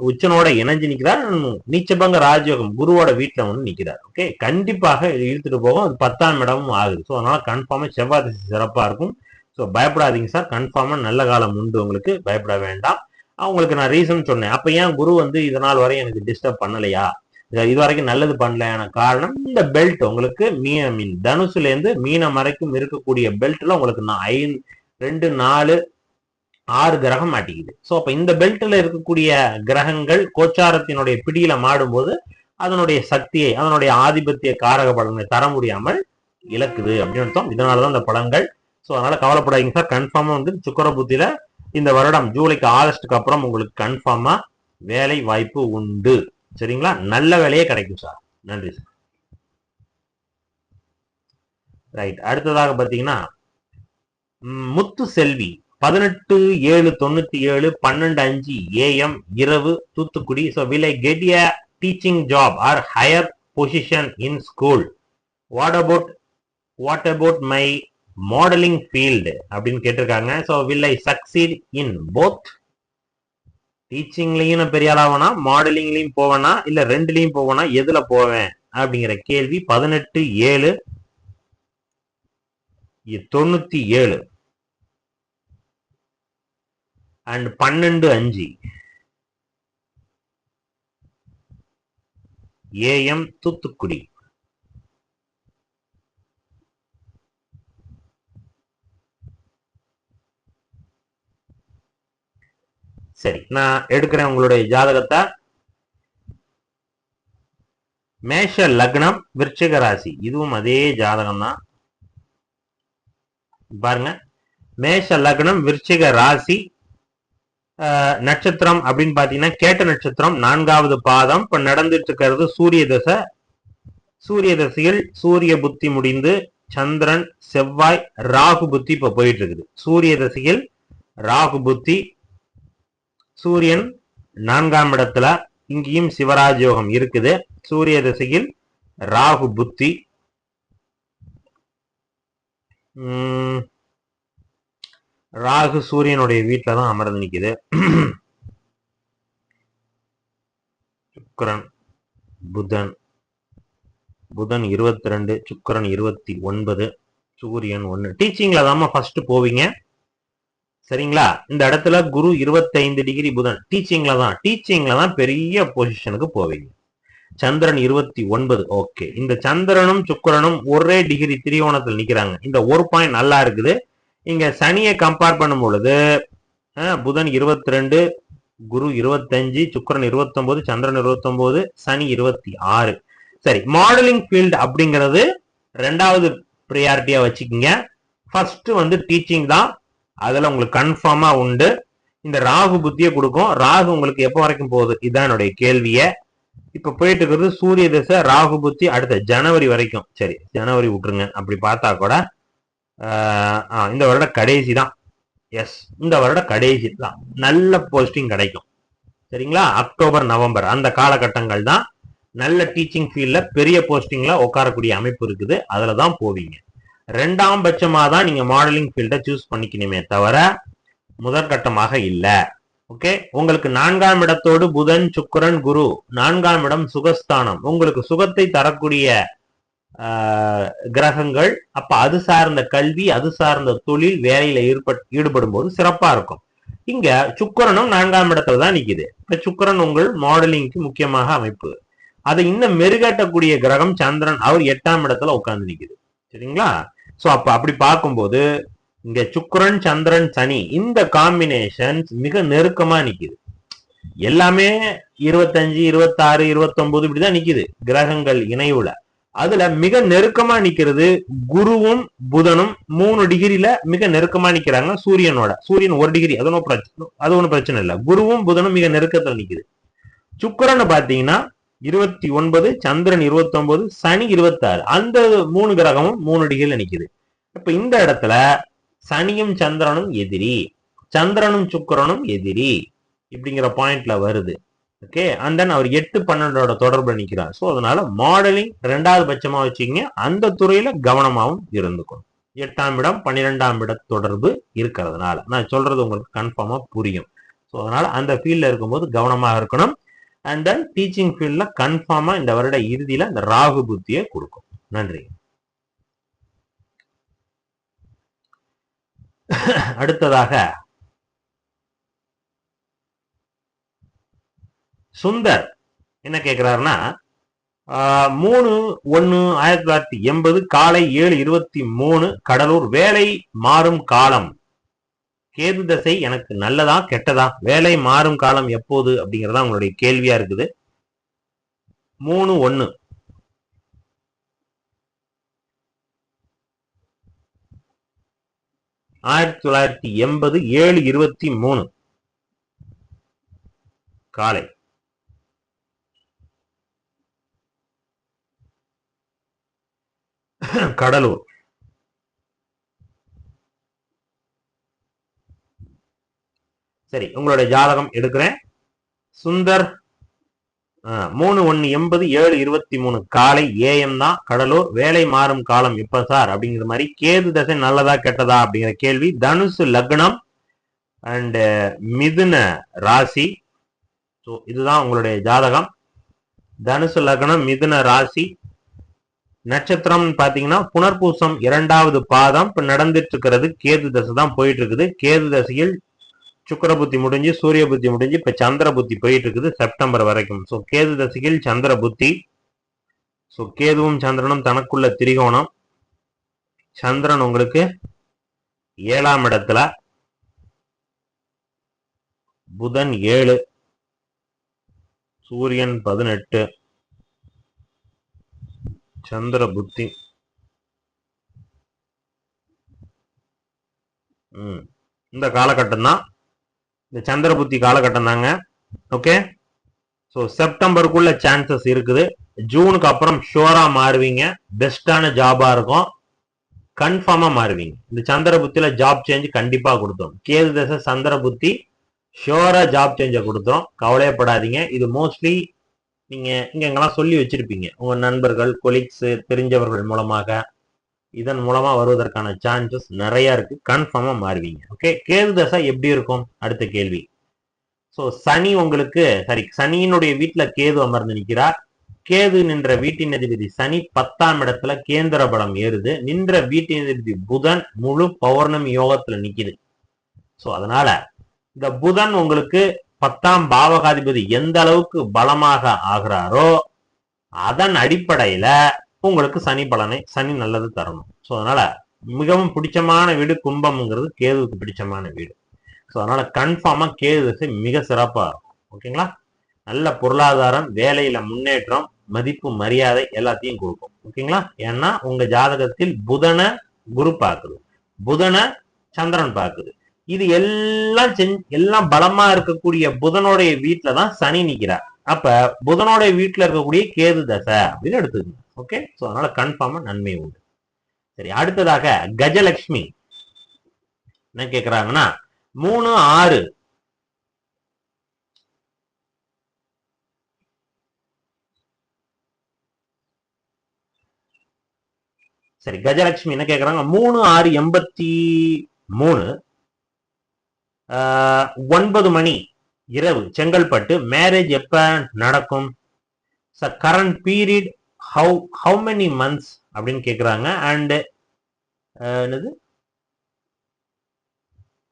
உச்சனோட இணைஞ்சு நிற்கிறார். நீச்சபங்க ராஜயோகம் குருவோட வீட்டுல வந்து நிற்கிறார். ஓகே, கண்டிப்பாக இழுத்துட்டு போகும். அது 10ஆம் இடமும் ஆகுது. ஸோ அதனால கன்ஃபார்மா செவ்வாய் திசை சிறப்பா இருக்கும். ஸோ பயப்படாதீங்க சார், கன்ஃபார்மா நல்ல காலம் உண்டு உங்களுக்கு, பயப்பட வேண்டாம். அவங்களுக்கு நான் ரீசன் சொன்னேன். அப்ப ஏன் குரு வந்து இதனால் வரை எனக்கு டிஸ்டர்ப் பண்ணலையா, இது வரைக்கும் நல்லது பண்ணலையான காரணம், இந்த பெல்ட் உங்களுக்கு தனுசுல இருந்து மீனம் வரைக்கும் இருக்கக்கூடிய பெல்ட்ல உங்களுக்கு 2, 4, 6 கிரகம் மாட்டிக்குது. ஸோ அப்ப இந்த பெல்ட்ல இருக்கக்கூடிய கிரகங்கள் கோச்சாரத்தினுடைய பிடியில மாடும்போது அதனுடைய சக்தியை, அதனுடைய ஆதிபத்திய காரக பலனை தர முடியாமல் இழக்குது அப்படின்னு அர்த்தம். இதனாலதான் இந்த பலன்கள். ஸோ அதனால கவலைப்படாதீங்க சார், கன்ஃபார்மா வந்து சுக்கிர புத்தியில இந்த வருடம் ஜூலைக்கு ஆகஸ்டுக்கு அப்புறம் உங்களுக்கு கன்ஃபார்மா வேலை வாய்ப்பு உண்டு. சரிங்களா, நல்ல வேலையே கிடைக்கும் சார். நன்றி சார். ரைட், அடுத்ததாக பாத்தீங்கன்னா முத்து செல்வி 18/7/97 12:05 AM இரவு Thoothukudi. So will I get a teaching job or higher position in school? What about my modeling field அப்படின்னு கேட்டிருக்காங்க. So will I succeed in both? டீச்சிங்லயும் பெரிய ஆளாவனா, மாடலிங்லயும் போவேனா, இல்ல 2லயும் போவேனா, எதுல போவேன் அப்படிங்கிற கேள்வி 18/7/97 அண்ட் 12:05 AM தூத்துக்குடி. சரி, நான் எடுக்கிறேன் உங்களுடைய ஜாதகத்தை. மேஷ லக்னம், விருச்சிக ராசி, இதுவும் அதே ஜாதகம் தான் பாருங்க. மேஷ லக்னம், விருச்சிக ராசி, நட்சத்திரம் அப்படின்னு பாத்தீங்கன்னா கேட்ட நட்சத்திரம் 4வது பாதம். இப்ப நடந்துட்டு இருக்கிறது சூரிய தசை. சூரிய தசையில் சூரிய புத்தி முடிந்து சந்திரன், செவ்வாய், ராகு புத்தி இப்ப போயிட்டு இருக்குது. சூரிய தசையில் ராகு புத்தி, சூரியன் 4ஆம் இடத்துல, இங்கேயும் சிவராஜ் யோகம் இருக்குது. சூரிய திசையில் ராகு புத்தி, ராகு சூரியனுடைய வீட்டுல தான் அமர்ந்து நிக்குது. சுக்கிரன், புதன் 22, சுக்கிரன் 29, சூரியன் 1. டீச்சிங்ல தான் ஃபர்ஸ்ட் போவீங்க. சரிங்களா, இந்த இடத்துல குரு 25 டிகிரி புதன், டீச்சிங்ல தான் பெரிய பொசிஷனுக்கு போவீங்க. சந்திரன் 29. ஓகே, இந்த சந்திரனும் சுக்கிரனும் ஒரே டிகிரி திரிகோணத்தில் நிக்கிறாங்க. இந்த ஒரு பாயிண்ட் நல்லா இருக்குது. இங்க சனியை கம்பேர் பண்ணும் பொழுது புதன் 22, குரு 25, சுக்கிரன் 29, சந்திரன் 29, சனி 26. சரி, மாடலிங் ஃபீல்டு அப்படிங்கிறது ரெண்டாவது ப்ரியாரிட்டியா வச்சுக்கிங்க. ஃபர்ஸ்ட் வந்து டீச்சிங் தான், அதுல உங்களுக்கு கன்ஃபார்மா உண்டு. இந்த ராகு புத்தியை கொடுக்கும். ராகு உங்களுக்கு எப்போ வரைக்கும் போகுது, இதுதான் என்னுடைய கேள்விய. இப்ப போயிட்டு இருக்கிறது சூரிய திசை, ராகு புத்தி அடுத்த ஜனவரி வரைக்கும். சரி, ஜனவரி விட்டுருங்க. அப்படி பார்த்தா கூட இந்த வருட கடைசி தான். எஸ், இந்த வருட கடைசி தான் நல்ல போஸ்டிங் கிடைக்கும். சரிங்களா, அக்டோபர் நவம்பர் அந்த காலகட்டங்கள் தான் நல்ல டீச்சிங் ஃபீல்ட்ல பெரிய போஸ்டிங்ல உட்காரக்கூடிய அமைப்பு இருக்குது. அதுலதான் போவீங்க. ரெண்டாம் பட்சமா தான் நீங்க மாடலிங் ஃபீல்ட சூஸ் பண்ணிக்கணுமே தவிர முதற்கட்டமாக இல்ல. ஓகே, உங்களுக்கு 4ஆம் இடத்தோடு புதன், சுக்கிரன், குரு. 4ஆம் இடம் சுகஸ்தானம், உங்களுக்கு சுகத்தை தரக்கூடிய கிரகங்கள். அப்ப அது சார்ந்த கல்வி, அது சார்ந்த தொழில், வேலையில ஈடுபடும் போது சிறப்பா இருக்கும். இங்க சுக்கிரனும் 4ஆம் இடத்துல தான் நிக்குது. இப்ப சுக்கிரன் உங்கள் மாடலிங்க்கு முக்கியமாக அமைப்பு. அதை இன்னும் மெருகேட்டக்கூடிய கிரகம் சந்திரன், அவர் 8ஆம் இடத்துல உட்கார்ந்து நிக்குது. சரிங்களா, சோ அப்ப அப்படி பார்க்கும்போது இங்க சுக்கிரன், சந்திரன், சனி இந்த காம்பினேஷன் மிக நெருக்கமா நிக்குது. எல்லாமே 25, 26, 29 இப்படிதான் நிக்குது கிரகங்கள் இணைவுல. அதுல மிக நெருக்கமா நிக்கிறது குருவும் புதனும் 3 டிகிரில மிக நெருக்கமா நிக்கிறாங்க சூரியனோட. சூரியன் 1 டிகிரி, அது ஒன்றும் பிரச்சனை இல்லை. குருவும் புதனும் மிக நெருக்கத்துல நிக்குது. சுக்கிரன் பாத்தீங்கன்னா 29, சந்திரன் 29, சனி 26, அந்த 3 கிரகமும் 3 டிகிரில நிக்குது. இப்ப இந்த இடத்துல சனியும் சந்திரனும் எதிரி, சந்திரனும் சுக்கிரனும் எதிரி இப்படிங்கிற பாயிண்ட்ல வருது. ஓகே, அண்ட் தென் அவர் 8, 12 தொடர்புல நிக்கிறார். ஸோ அதனால மாடலிங் 2வது பட்சமா வச்சுக்கிங்க. அந்த துறையில கவனமாகவும் இருந்துக்கணும். 8ஆம் இடம் 12ஆம் இட தொடர்பு இருக்கிறதுனால நான் சொல்றது உங்களுக்கு கன்ஃபார்மா புரியும். ஸோ அதனால அந்த ஃபீல்ட்ல இருக்கும்போது கவனமாக இருக்கணும். அண்ட் தென் டீச்சிங் ஃபீல்ட்ல கன்ஃபார்மா இந்த வருட இறுதியில இந்த ராகு புத்தியை கொடுக்கும். நன்றி. அடுத்ததாக சுந்தர் என்ன கேட்கிறாருன்னா 3/1/1980 காலை 7:23 கடலூர். வேலை மாறும் காலம் கேது தசை எனக்கு நல்லதா கெட்டதா? வேலை மாறும் காலம் எப்போது அப்படிங்கறதா உங்களுடைய கேள்வியா இருக்குது. 3/1 1980 7:23 காலை. கடலூர். சரி, உங்களுடைய ஜாதகம் எடுக்கிறேன். சுந்தர் 3/1/80 7:23 காலை AM தான், கடலூர். வேலை மாறும் காலம் எப்ப சார் அப்படிங்கிற மாதிரி. கேது தசை நல்லதா கெட்டதா அப்படிங்கிற கேள்வி. தனுசு லக்னம் அண்ட் மிதுன ராசி. ஸோ இதுதான் உங்களுடைய ஜாதகம். தனுசு லக்னம், மிதுன ராசி. நட்சத்திரம் பாத்தீங்கன்னா புனர்பூசம் 2வது பாதம். இப்ப நடந்துட்டு இருக்கிறது கேது தசை தான் போயிட்டு இருக்குது. கேது தசையில் சுக்கிர புத்தி முடிஞ்சு சூரிய புத்தி முடிஞ்சு இப்ப சந்திர புத்தி போயிட்டு இருக்குது செப்டம்பர் வரைக்கும். ஸோ கேது தசையில் சந்திர புத்தி. ஸோ கேதுவும் சந்திரனும் தனக்குள்ள திரிகோணம். சந்திரன் உங்களுக்கு 7ஆம் இடத்துல, புதன் 7, சூரியன் 18, சந்திர புத்தி. இந்த காலகட்டம் தான், இந்த சந்திர புத்தி காலகட்டம் தாங்க. ஓகே, ஸோ செப்டம்பருக்குள்ள சான்சஸ் இருக்குது. ஜூனுக்கு அப்புறம் ஷோரா மாறுவீங்க. பெஸ்டான ஜாபா இருக்கும், கன்ஃபார்மா மாறுவீங்க. இந்த சந்திர புத்தியில ஜாப் சேஞ்ச் கண்டிப்பா கொடுத்தோம். கேது தசை சந்திர புத்தி ஷோரா ஜாப் சேஞ்ச கொடுத்தோம், கவலையப்படாதீங்க. இது மோஸ்ட்லி நீங்க இங்க எங்கெல்லாம் சொல்லி வச்சிருப்பீங்க உங்க நண்பர்கள், கொலீக்ஸ், தெரிஞ்சவர்கள் மூலமாக. இதன் மூலமா வருவதற்கான சான்சஸ் நிறைய இருக்கு. கன்ஃபார்மா மாறுவீங்க. ஓகே, கேது தசை எப்படி இருக்கும் அடுத்த கேள்வி. ஸோ சனி உங்களுக்கு சனியினுடைய வீட்டுல கேது அமர்ந்து நிற்கிறார். கேது நின்ற வீட்டின் அதிபதி சனி 10ஆம் இடத்துல கேந்திர பலம் ஏறுது. நின்ற வீட்டின் அதிபதி புதன் முழு பௌர்ணமி யோகத்துல நிக்குது. ஸோ அதனால இந்த புதன் உங்களுக்கு 10ஆம் பாவகாதிபதி எந்த அளவுக்கு பலமாக ஆகிறாரோ அதன் அடிப்படையில உங்களுக்கு சனி நல்லது தரணும். ஸோ அதனால மிகவும் பிடிச்சமான வீடு கும்பம்ங்கிறது கேதுவுக்கு பிடிச்சமான வீடு. ஸோ அதனால கன்ஃபார்மா கேது தசை மிக சிறப்பா இருக்கும். ஓகேங்களா, நல்ல பொருளாதாரம், வேலையில முன்னேற்றம், மதிப்பு மரியாதை எல்லாத்தையும் கொடுக்கும். ஓகேங்களா? ஏன்னா உங்க ஜாதகத்தில் புதனை குரு பார்க்குது, புதனை சந்திரன் பார்க்குது. இது எல்லாம் பலமா இருக்கக்கூடிய புதனுடைய வீட்டுல தான் சனி நிக்கிறார். அப்ப புதனுடைய வீட்டுல இருக்கக்கூடிய கேது தசை அப்படின்னு எடுத்துக்கணும். ஓகே, சோ அதனால கன்ஃபார்மா நன்மை உண்டு. சரி, அடுத்ததாக கஜலட்சுமி என்ன கேக்குறாங்கன்னா 3-6 சரி, கஜலட்சுமி என்ன கேக்குறாங்க 3-6-83 9 மணி இரவு செங்கல்பட்டு. மேரேஜ் எப்ப நடக்கும் sir? Current period how many months அப்படின்னு கேக்குறாங்க. அண்ட் என்னது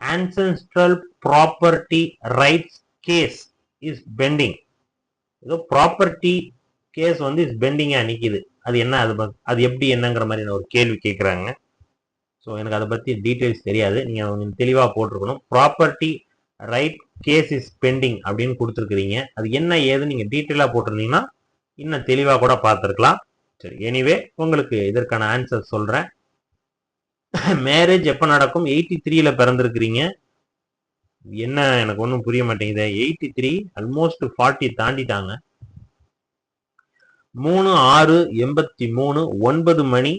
ancestral property rights case is pending. ஏதோ ப்ராப்பர்ட்டி கேஸ் வந்து இஸ் பெண்டிங்கா நிக்குது. அது என்ன, அது எப்படி என்னங்கிற மாதிரி ஒரு கேள்வி கேட்குறாங்க. ஸோ எனக்கு அதை பத்தி டீட்டெயில்ஸ் தெரியாது, நீங்க கொஞ்சம் தெளிவா போட்டிருக்கணும். Property right case is pending அப்படின்னு கொடுத்துருக்கிறீங்க. அது என்ன ஏதுன்னு நீங்க டீட்டெயிலா போட்டிருந்தீங்கன்னா இன்னும் தெளிவா கூட பார்த்துருக்கலாம். சரி, எனிவே உங்களுக்கு இதற்கான ஆன்சர் சொல்றேன். மேரேஜ் எப்ப நடக்கும்? 83ல பிறந்திருக்கிறீங்க. என்ன எனக்கு ஒன்றும் புரிய மாட்டேங்குது. 83 ஆல்மோஸ்ட் 40 தாண்டிட்டாங்க. 3-6-83 9 மணி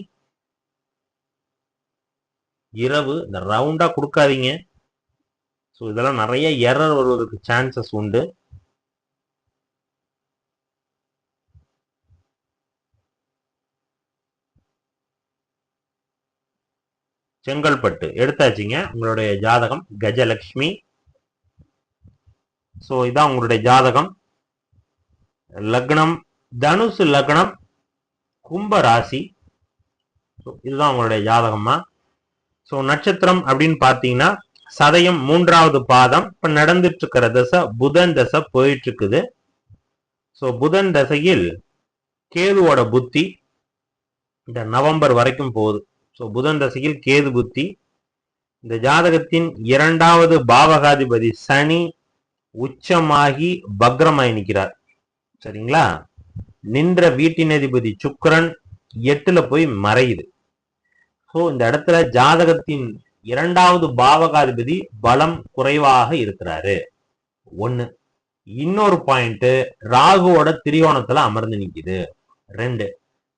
இரவு. இந்த ரவுண்டா கொடுக்காதீங்க. ஸோ இதெல்லாம் நிறைய எரர் வருவதற்கு சான்சஸ் உண்டு. செங்கல்பட்டு எடுத்தாச்சுங்க. உங்களுடைய ஜாதகம் கஜலட்சுமி. சோ இதான் உங்களுடைய ஜாதகம். லக்னம் தனுசு லக்னம், கும்ப ராசி. இதுதான் உங்களுடைய ஜாதகமா. சோ நட்சத்திரம் அப்படின்னு பாத்தீங்கன்னா சதயம் 3வது பாதம். இப்ப நடந்துட்டு இருக்கிற தசை புதன் தசை போயிட்டு இருக்குது. சோ புதன் தசையில் கேதுவோட புத்தி இந்த நவம்பர் வரைக்கும் போகுது. ஸோ புதன் தசையில் கேது புத்தி. இந்த ஜாதகத்தின் 2வது பாவகாதிபதி சனி உச்சமாகி பக்ரமாய் நிற்கிறார். சரிங்களா? நின்ற வீட்டின் அதிபதி சுக்கிரன் 8ல போய் மறையுது. ஸோ இந்த இடத்துல ஜாதகத்தின் 2வது பாவகாதிபதி பலம் குறைவாக இருக்கிறாரு. ஒண்ணு. இன்னொரு பாயிண்ட், ராகுவோட திரிகோணத்துல அமர்ந்து நிக்குது. 2.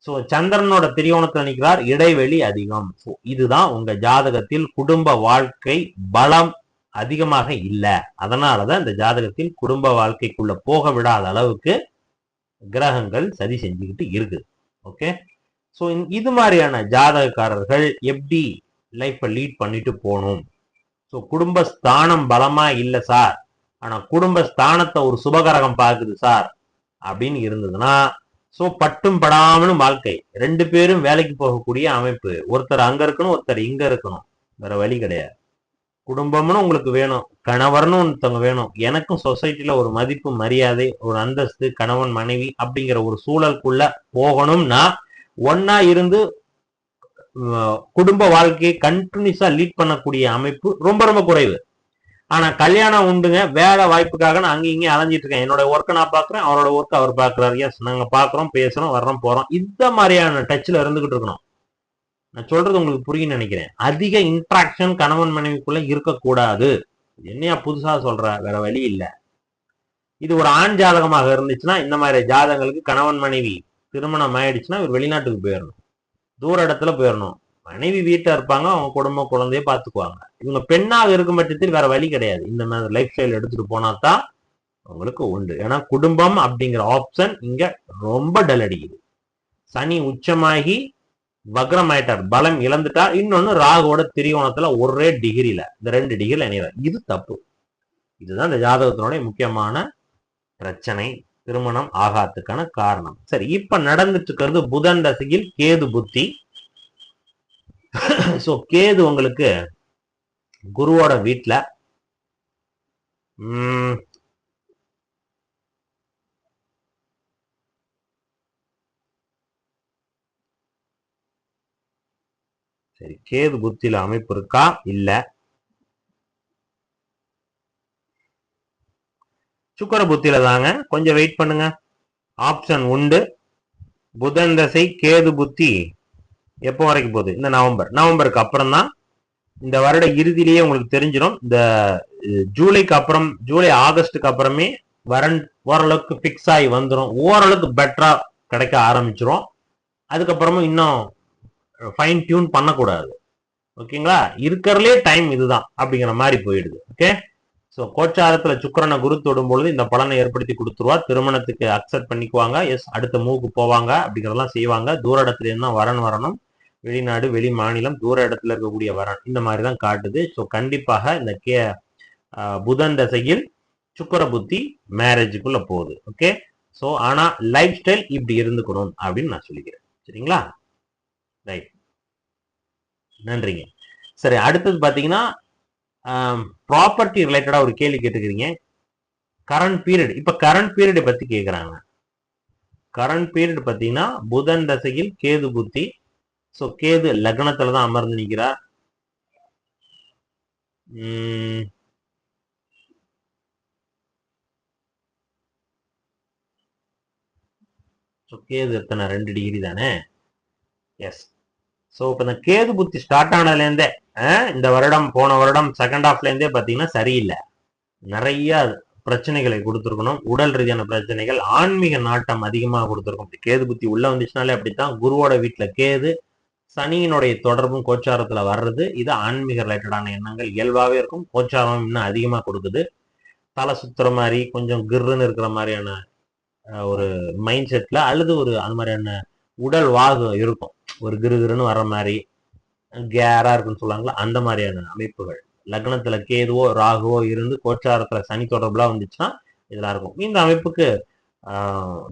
சோ சந்திரனோட திரிகோணத்துல நிற்கிறார், இடைவெளி அதிகம். இதுதான் உங்க ஜாதகத்தில் குடும்ப வாழ்க்கை பலம் அதிகமாக இல்லை. அதனாலதான் இந்த ஜாதகத்தில் குடும்ப வாழ்க்கைக்குள்ள போக விடாத அளவுக்கு கிரகங்கள் சதி செஞ்சுக்கிட்டு இருக்குது. ஓகே, சோ இது மாதிரியான ஜாதகக்காரர்கள் எப்படி லைஃப்பை லீட் பண்ணிட்டு போகணும்? ஸோ குடும்பஸ்தானம் பலமா இல்லை சார், ஆனா குடும்பஸ்தானத்தை ஒரு சுபகரகம் பார்க்குது சார் அப்படின்னு இருந்ததுன்னா சோ பட்டும் படாமலும் வாழ்க்கை. 2 பேரும் வேலைக்கு போகக்கூடிய அமைப்பு. ஒருத்தர் அங்க இருக்கணும், ஒருத்தர் இங்க இருக்கணும். வேற வழி கிடையாது. குடும்பம்னு உங்களுக்கு வேணும், கணவர்னு ஒருத்தவங்க வேணும். எனக்கும் சொசைட்டில ஒரு மதிப்பு மரியாதை, ஒரு அந்தஸ்து, கணவன் மனைவி அப்படிங்கிற ஒரு சூழலுக்குள்ள போகணும்னா ஒன்னா இருந்து குடும்ப வாழ்க்கையை கண்டினியூஸா லீட் பண்ணக்கூடிய அமைப்பு ரொம்ப ரொம்ப குறைவு. ஆனா கல்யாணம் உண்டுங்க, வேலை வாய்ப்புக்காக நான் அங்கேயும் இங்கேயும் அலைஞ்சிட்டு இருக்கேன். என்னோட ஒர்க்கை நான் பாக்குறேன், அவரோட ஒர்க் அவர் பாக்குறாரு. எஸ், நாங்க பாக்குறோம், பேசுறோம், வர்றோம், போறோம். இந்த மாதிரியான டச்ல இருந்துகிட்டு இருக்கணும். நான் சொல்றது உங்களுக்கு புரியும்னு நினைக்கிறேன். அதிக இன்ட்ராக்ஷன் கணவன் மனைவிக்குள்ள இருக்கக்கூடாது. என்னையா புதுசா சொல்ற? வேற வழி இல்லை. இது ஒரு ஆண் ஜாதகமாக இருந்துச்சுன்னா இந்த மாதிரி ஜாதகங்களுக்கு கணவன் மனைவி திருமணம் ஆயிடுச்சுன்னா இவர் வெளிநாட்டுக்கு போயிடணும், தூர இடத்துல போயிடணும். மனைவி வீட்டை இருப்பாங்க, அவங்க குடும்பம் குழந்தைய பார்த்துக்குவாங்க. இவங்க பெண்ணாக இருக்கும் பட்சத்தில் வேற வழி கிடையாது. இந்த மாதிரி லைஃப் ஸ்டைல் எடுத்துட்டு போனாதான் உங்களுக்கு உண்டு. ஏன்னா குடும்பம் அப்படிங்கிற ஆப்ஷன் இங்க ரொம்ப டல் அடிக்குது. சனி உச்சமாகி வக்ரம் ஆயிட்டார், பலம் இழந்துட்டார். இன்னொன்னு ராகுவோட திரிகோணத்துல ஒரே டிகிரியில, இந்த 2 டிகிரில இணைவார். இது தப்பு. இதுதான் இந்த ஜாதகத்தினுடைய முக்கியமான பிரச்சனை, திருமணம் ஆகாத்துக்கான காரணம். சரி, இப்ப நடந்துட்டு இருக்கிறது புதன் தசையில் கேது புத்தி. சோ கேது உங்களுக்கு குருவோட வீட்டுல சரி, கேது புத்தியில அமைப்பு இருக்கா? இல்ல. சுக்கர புத்தியில தாங்க. கொஞ்சம் வெயிட் பண்ணுங்க, ஆப்ஷன் உண்டு. புதன் தசை கேது புத்தி எப்போ வரைக்கும் போகுது? இந்த நவம்பருக்கு அப்புறம் தான், இந்த வருட இறுதியிலேயே உங்களுக்கு தெரிஞ்சிடும். இந்த ஜூலைக்கு அப்புறம், ஜூலை ஆகஸ்டுக்கு அப்புறமே வரன் ஓரளவுக்கு பிக்ஸ் ஆகி வந்துடும், ஓரளவுக்கு பெட்டரா கிடைக்க ஆரம்பிச்சிரும். அதுக்கப்புறமும் இன்னும் ஃபைன் டியூன் பண்ணக்கூடாது. ஓகேங்களா? இருக்கிறதுலே டைம் இதுதான் அப்படிங்கிற மாதிரி போயிடுது. ஓகே, ஸோ கோச்சாரத்துல சுக்கிரனை குரு தொடும் பொழுது இந்த பலனை ஏற்படுத்தி கொடுத்துருவா. திருமணத்துக்கு அக்செப்ட் பண்ணிக்குவாங்க, எஸ் அடுத்த மூவுக்கு போவாங்க, அப்படிங்கிறதெல்லாம் செய்வாங்க. தூர இடத்துல இருந்தா வரணும், வெளிநாடு வெளி மாநிலம் தூர இடத்துல இருக்கக்கூடிய வரன், இந்த மாதிரி தான் காட்டுது. ஸோ கண்டிப்பாக இந்த புதன் தசையில் சுக்கிர புத்தி மேரேஜுக்குள்ள போகுது. ஓகே, ஸோ ஆனா லைஃப் ஸ்டைல் இப்படி இருந்துக்கணும் அப்படின்னு நான் சொல்லிக்கிறேன். சரிங்களா? ரைட், நன்றிங்க. சரி, அடுத்தது பாத்தீங்கன்னா ப்ராப்பர்ட்டி ரிலேட்டடா ஒரு கேள்வி கேட்டுக்கிறீங்க. கரண்ட் பீரியட், இப்ப கரண்ட் பீரியட் பத்தி கேக்குறாங்க. கரண்ட் பீரியட் பாத்தீங்கன்னா புதன் தசையில் கேது புத்தி. ஸோ கேது லக்னத்துல தான் அமர்ந்து நிற்கிறார். கேது எத்தனை? 2 டிகிரி தானே? எஸ். ஸோ இப்போ இந்த கேது புத்தி ஸ்டார்ட் ஆனதுலேருந்தே இந்த வருடம், போன வருடம் செகண்ட் ஹாஃப்ல இருந்தே பார்த்தீங்கன்னா சரியில்லை. நிறைய பிரச்சனைகளை கொடுத்துருக்கணும். உடல் ரீதியான பிரச்சனைகள், ஆன்மீக நாட்டம் அதிகமாக கொடுத்துருக்கும். கேது புத்தி உள்ள வந்துச்சுனாலே அப்படித்தான். குருவோட வீட்டுல கேது, சனியினுடைய தொடர்பும் கோச்சாரத்துல வர்றது, இது ஆன்மீக ரிலேட்டடான எண்ணங்கள் இயல்பாவே இருக்கும். கோச்சாரம் இன்னும் அதிகமா கொடுக்குது. தலை சுத்துற மாதிரி, கொஞ்சம் கிர்ன்னு இருக்கிற மாதிரியான ஒரு மைண்ட் செட்ல, அல்லது ஒரு அந்த மாதிரியான உடல் வாகம் இருக்கும். ஒரு கிருகிருன்னு வர்ற மாதிரி, கேரா இருக்குன்னு சொல்லுவாங்களா, அந்த மாதிரியான அமைப்புகள். லக்னத்துல கேதுவோ ராகுவோ இருந்து கோச்சாரத்துல சனி தொடர்புலாம் வந்துச்சுன்னா இதெல்லாம் இருக்கும். இந்த அமைப்புக்கு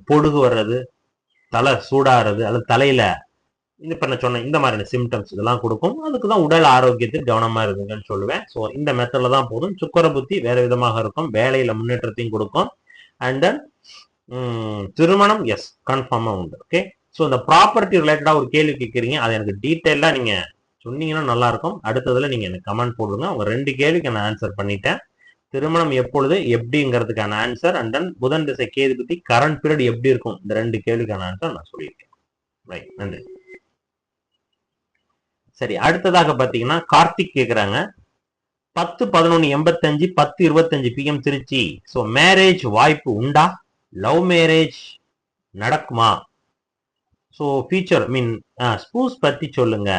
பொடுகு வர்றது, தலை சூடாறது, அல்லது தலையில இப்ப நான் சொன்ன இந்த மாதிரியான சிம்டம்ஸ் இதெல்லாம் கொடுக்கும். அதுக்குதான் உடல் ஆரோக்கியத்தில் கவனமா இருக்குங்கன்னு சொல்லுவேன். ஸோ இந்த மெத்தட்ல தான் போதும். சுக்கர புத்தி வேற விதமாக இருக்கும், வேலையில முன்னேற்றத்தையும் கொடுக்கும். அண்ட் தென் திருமணம் எஸ் கன்ஃபார்மா உண்டு. ஓகே, ஸோ இந்த ப்ராப்பர்ட்டி ரிலேட்டடா ஒரு கேள்வி கேட்குறீங்க, அதை எனக்கு டீட்டெயிலா நீங்க சொன்னீங்கன்னா நல்லா இருக்கும். அடுத்ததுல நீங்க எனக்கு கமெண்ட் போடுங்க. உங்க 2 கேள்விக்கு நான் ஆன்சர் பண்ணிட்டேன். திருமணம் எப்பொழுது, எப்படிங்கிறதுக்கான ஆன்சர், அண்ட் தென் புதன் திசை கேது பத்தி கரண்ட் பீரியட் எப்படி இருக்கும், இந்த 2 கேள்விக்கான ஆன்சர் நான் சொல்லியிருக்கேன். ரைட், நன்றி. சரி, அடுத்ததாக பாத்தீங்கன்னா கார்த்திக் கேக்குறாங்க. 10/11/85 10:25 PM திருச்சி. ஸோ மேரேஜ் வாய்ப்பு உண்டா? லவ் மேரேஜ் நடக்குமா? ஸோ ஃபியூச்சர் ஸ்பூஸ் பத்தி சொல்லுங்க,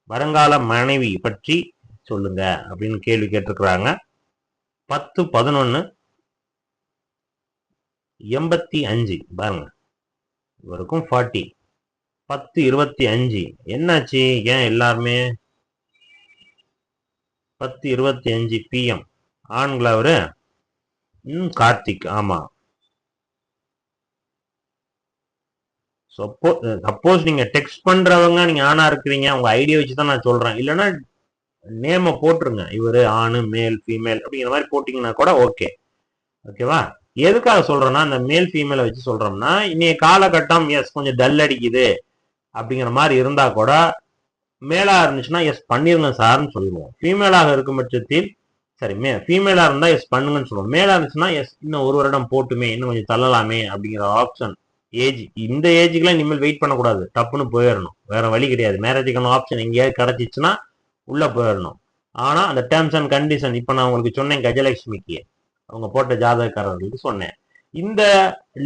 வருங்கால மனைவி பற்றி சொல்லுங்க அப்படின்னு கேள்வி கேட்டிருக்கிறாங்க. 10/11/85 பாருங்க, இவருக்கும் 40. 10:25 என்னாச்சு? ஏன் எல்லாருமே 10:25 PM ஆண்களா அவரு? கார்த்திக், ஆமா. சப்போஸ் நீங்க டெக்ஸ்ட் பண்றவங்க நீங்க ஆணா இருக்கிறீங்க, உங்க ஐடியா வச்சுதான் நான் சொல்றேன். இல்லைன்னா நேம போட்டுருங்க, இவரு ஆணு, மேல் ஃபீமேல் அப்படிங்கிற மாதிரி போட்டீங்கன்னா கூட ஓகே. ஓகேவா? எதுக்காக சொல்றேன்னா, அந்த மேல் ஃபீமேலை வச்சு சொல்றோம்னா, இன்னைய காலகட்டம் எஸ் கொஞ்சம் டல் அடிக்குது அப்படிங்கிற மாதிரி இருந்தா கூட, மேலா இருந்துச்சுன்னா எஸ் பண்ணிருங்க சார்னு சொல்லுவோம். ஃபீமேலாக இருக்கும் பட்சத்தில் சரி, ஃபீமேலா இருந்தா எஸ் பண்ணுங்கன்னு சொல்லுவோம். மேலா இருந்துச்சுன்னா எஸ் இன்னும் 1 வருடம் போட்டுமே, இன்னும் கொஞ்சம் தள்ளலாமே அப்படிங்கிற ஆப்ஷன். ஏஜ் இந்த ஏஜுக்குலாம் இனிமேல் வெயிட் பண்ணக்கூடாது, டப்புன்னு போயிடணும், வேற வழி கிடையாது. மேரேஜுக்கான ஆப்ஷன் எங்கேயாவது கிடைச்சிச்சுன்னா உள்ள போயிடணும். ஆனா அந்த டேர்ம்ஸ் அண்ட் கண்டிஷன் இப்ப நான் உங்களுக்கு சொன்னேன், கஜலட்சுமிக்கு அவங்க போட்ட ஜாதகக்காரர்களுக்கு சொன்னேன். இந்த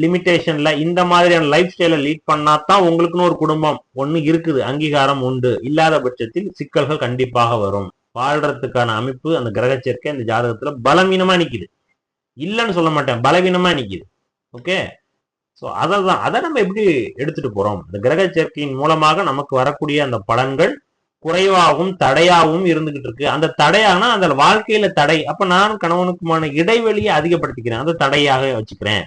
லிமிடேஷன்ல இந்த மாதிரியான லைஃப் ஸ்டைல லீட் பண்ணாதான் உங்களுக்குன்னு ஒரு குடும்பம் ஒண்ணு இருக்குது, அங்கீகாரம் உண்டு. இல்லாத பட்சத்தில் சிக்கல்கள் கண்டிப்பாக வரும். வாழ்றதுக்கான அமைப்பு அந்த கிரக சேர்க்கை அந்த ஜாதகத்துல பலவீனமா நிக்குது, இல்லைன்னு சொல்ல மாட்டேன், பலவீனமா நிக்குது. ஓகே, ஸோ அதை நம்ம எப்படி எடுத்துட்டு போறோம்? இந்த கிரக சேர்க்கையின் மூலமாக நமக்கு வரக்கூடிய அந்த பலன்கள் குறைவாகவும் தடையாகவும் இருந்துகிட்டு இருக்கு. அந்த தடையானா அந்த வாழ்க்கையில தடை. அப்ப நான் கணவனுக்குமான இடைவெளியை அதிகப்படுத்திக்கிறேன், அந்த தடையாக வச்சுக்கிறேன்.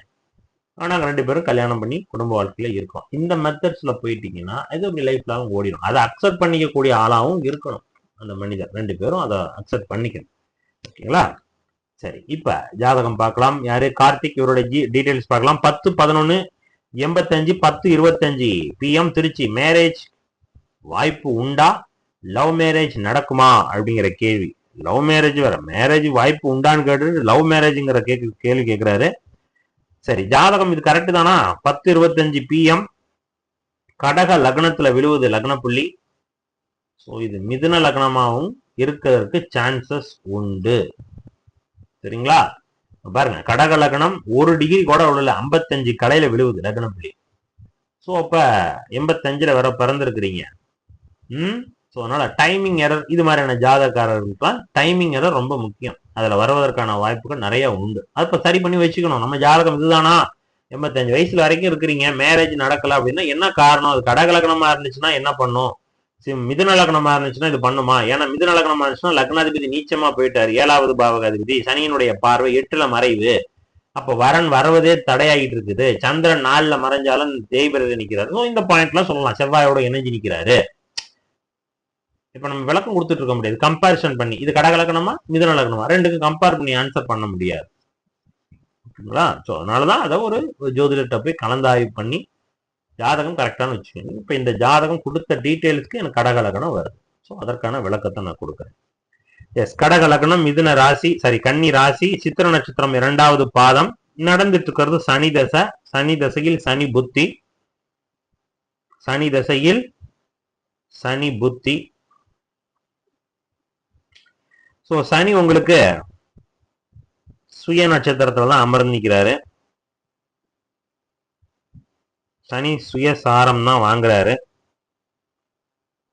ஆனா 2 பேரும் கல்யாணம் பண்ணி குடும்ப வாழ்க்கையில இருக்கோம். இந்த மெத்தட்ஸ்ல போயிட்டீங்கன்னா இது ஒரு லைஃப் லாங் ஓடிடும். அதை அக்செப்ட் பண்ணிக்கக்கூடிய ஆளாகவும் இருக்கணும் அந்த மனிதர். 2 பேரும் அதை அக்செப்ட் பண்ணிக்கணும். ஓகேங்களா? சரி, இப்ப ஜாதகம் பார்க்கலாம். யாரு? கார்த்திக். இவருடைய டீடைல்ஸ் பார்க்கலாம். 10/11/85 10:25 PM திருச்சி. மேரேஜ் வாய்ப்பு உண்டா? லவ் மேரேஜ் நடக்குமா அப்படிங்கிற கேள்வி. லவ் மேரேஜ் வேற, மேரேஜ் வாய்ப்பு உண்டான்னு கேட்டு லவ் மேரேஜ்ங்கிற கேள்வி கேட்கிறாரு. சரி, ஜாதகம் இது கரெக்ட் தானா? 10:25 PM கடக லக்னத்துல விழுவது லக்ன புள்ளி. ஸோ இது மிதுன லக்னமாகவும் இருக்கிறதுக்கு சான்சஸ் உண்டு. சரிங்களா? பாருங்க, கடக லக்னம் 1 டிகிரி கூட உள்ள 55 கலையில விழுவுது லக்ன புள்ளி. ஸோ அப்ப 85ல வர பிறந்திருக்கிறீங்க. ஸோ அதனால டைமிங் எரர், இது மாதிரியான ஜாதகக்காரர்களுக்குலாம் டைமிங் எரர் ரொம்ப முக்கியம். அதுல வருவதற்கான வாய்ப்புகள் நிறைய உண்டு. அப்ப சரி பண்ணி வச்சுக்கணும். நம்ம ஜாதகம் இதுதானா, 85 வயசுல வரைக்கும் இருக்கிறீங்க, மேரேஜ் நடக்கல அப்படின்னா என்ன காரணம்? அது கடக லக்னமா இருந்துச்சுன்னா என்ன பண்ணும், மிதுன லக்னமா இருந்துச்சுன்னா இது பண்ணுமா? ஏன்னா மிதுன லக்னமா இருந்துச்சுன்னா லக்னாதிபதி நீச்சமா போயிட்டாரு, 7வது பாவகாதிபதி, சனியினுடைய பார்வை 8ல மறைவு. அப்ப வரன் வரவதே தடையாகிட்டு இருக்குது. சந்திரன் 4ல மறைஞ்சாலும் தேய்பிரதி நிக்கிறாரு. இந்த பாயிண்ட்லாம் சொல்லலாம், செவ்வாயோட இணைஞ்சு நிக்கிறாரு. இப்ப நம்ம விளக்கம் கொடுத்துட்டு இருக்க முடியாது, கம்பேரிசன் பண்ணி இது கடக லக்னமா மிதுன லக்னமா ரெண்டுக்கும் கம்பேர் பண்ணி ஆன்சர் பண்ண முடியாது. ஸோ அதனாலதான் அதை ஒரு ஜோதிடத்தை போய் கலந்தாய்வு பண்ணி ஜாதகம் கரெக்டானு வச்சுக்கோங்க. இப்ப இந்த ஜாதகம் கொடுத்த டீட்டெயில்ஸ்க்கு எனக்கு கடக லக்னம் வருது. ஸோ அதற்கான விளக்கத்தை நான் கொடுக்குறேன். எஸ், கடக லக்னம், மிதுன ராசி, கன்னி ராசி, சித்திர நட்சத்திரம் 2வது பாதம். நடந்துட்டு இருக்கிறது சனி தசை. சனி தசையில் சனி புத்தி. சனி தசையில் சனி புத்தி. ஸோ சனி உங்களுக்கு சுய நட்சத்திரத்துல தான் அமர்ந்திக்கிறாரு. சனி சுயசாரம் தான் வாங்குறாரு.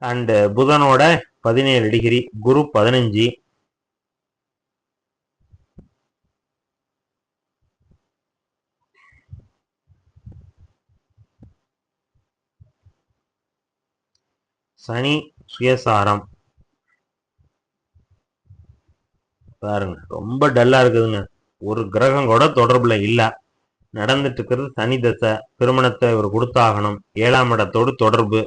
அண்ட் புதனோட 17 டிகிரி, குரு 15. சனி சுயசாரம் பாருங்க, ரொம்ப டல்லா இருக்குதுங்க. ஒரு கிரகம் கூட தொடர்புல இல்ல. நடந்துட்டு இருக்கிறது சனி தசை. திருமணத்தை இவர் கொடுத்தாகணும். 7ஆம் இடத்தோடு தொடர்பு.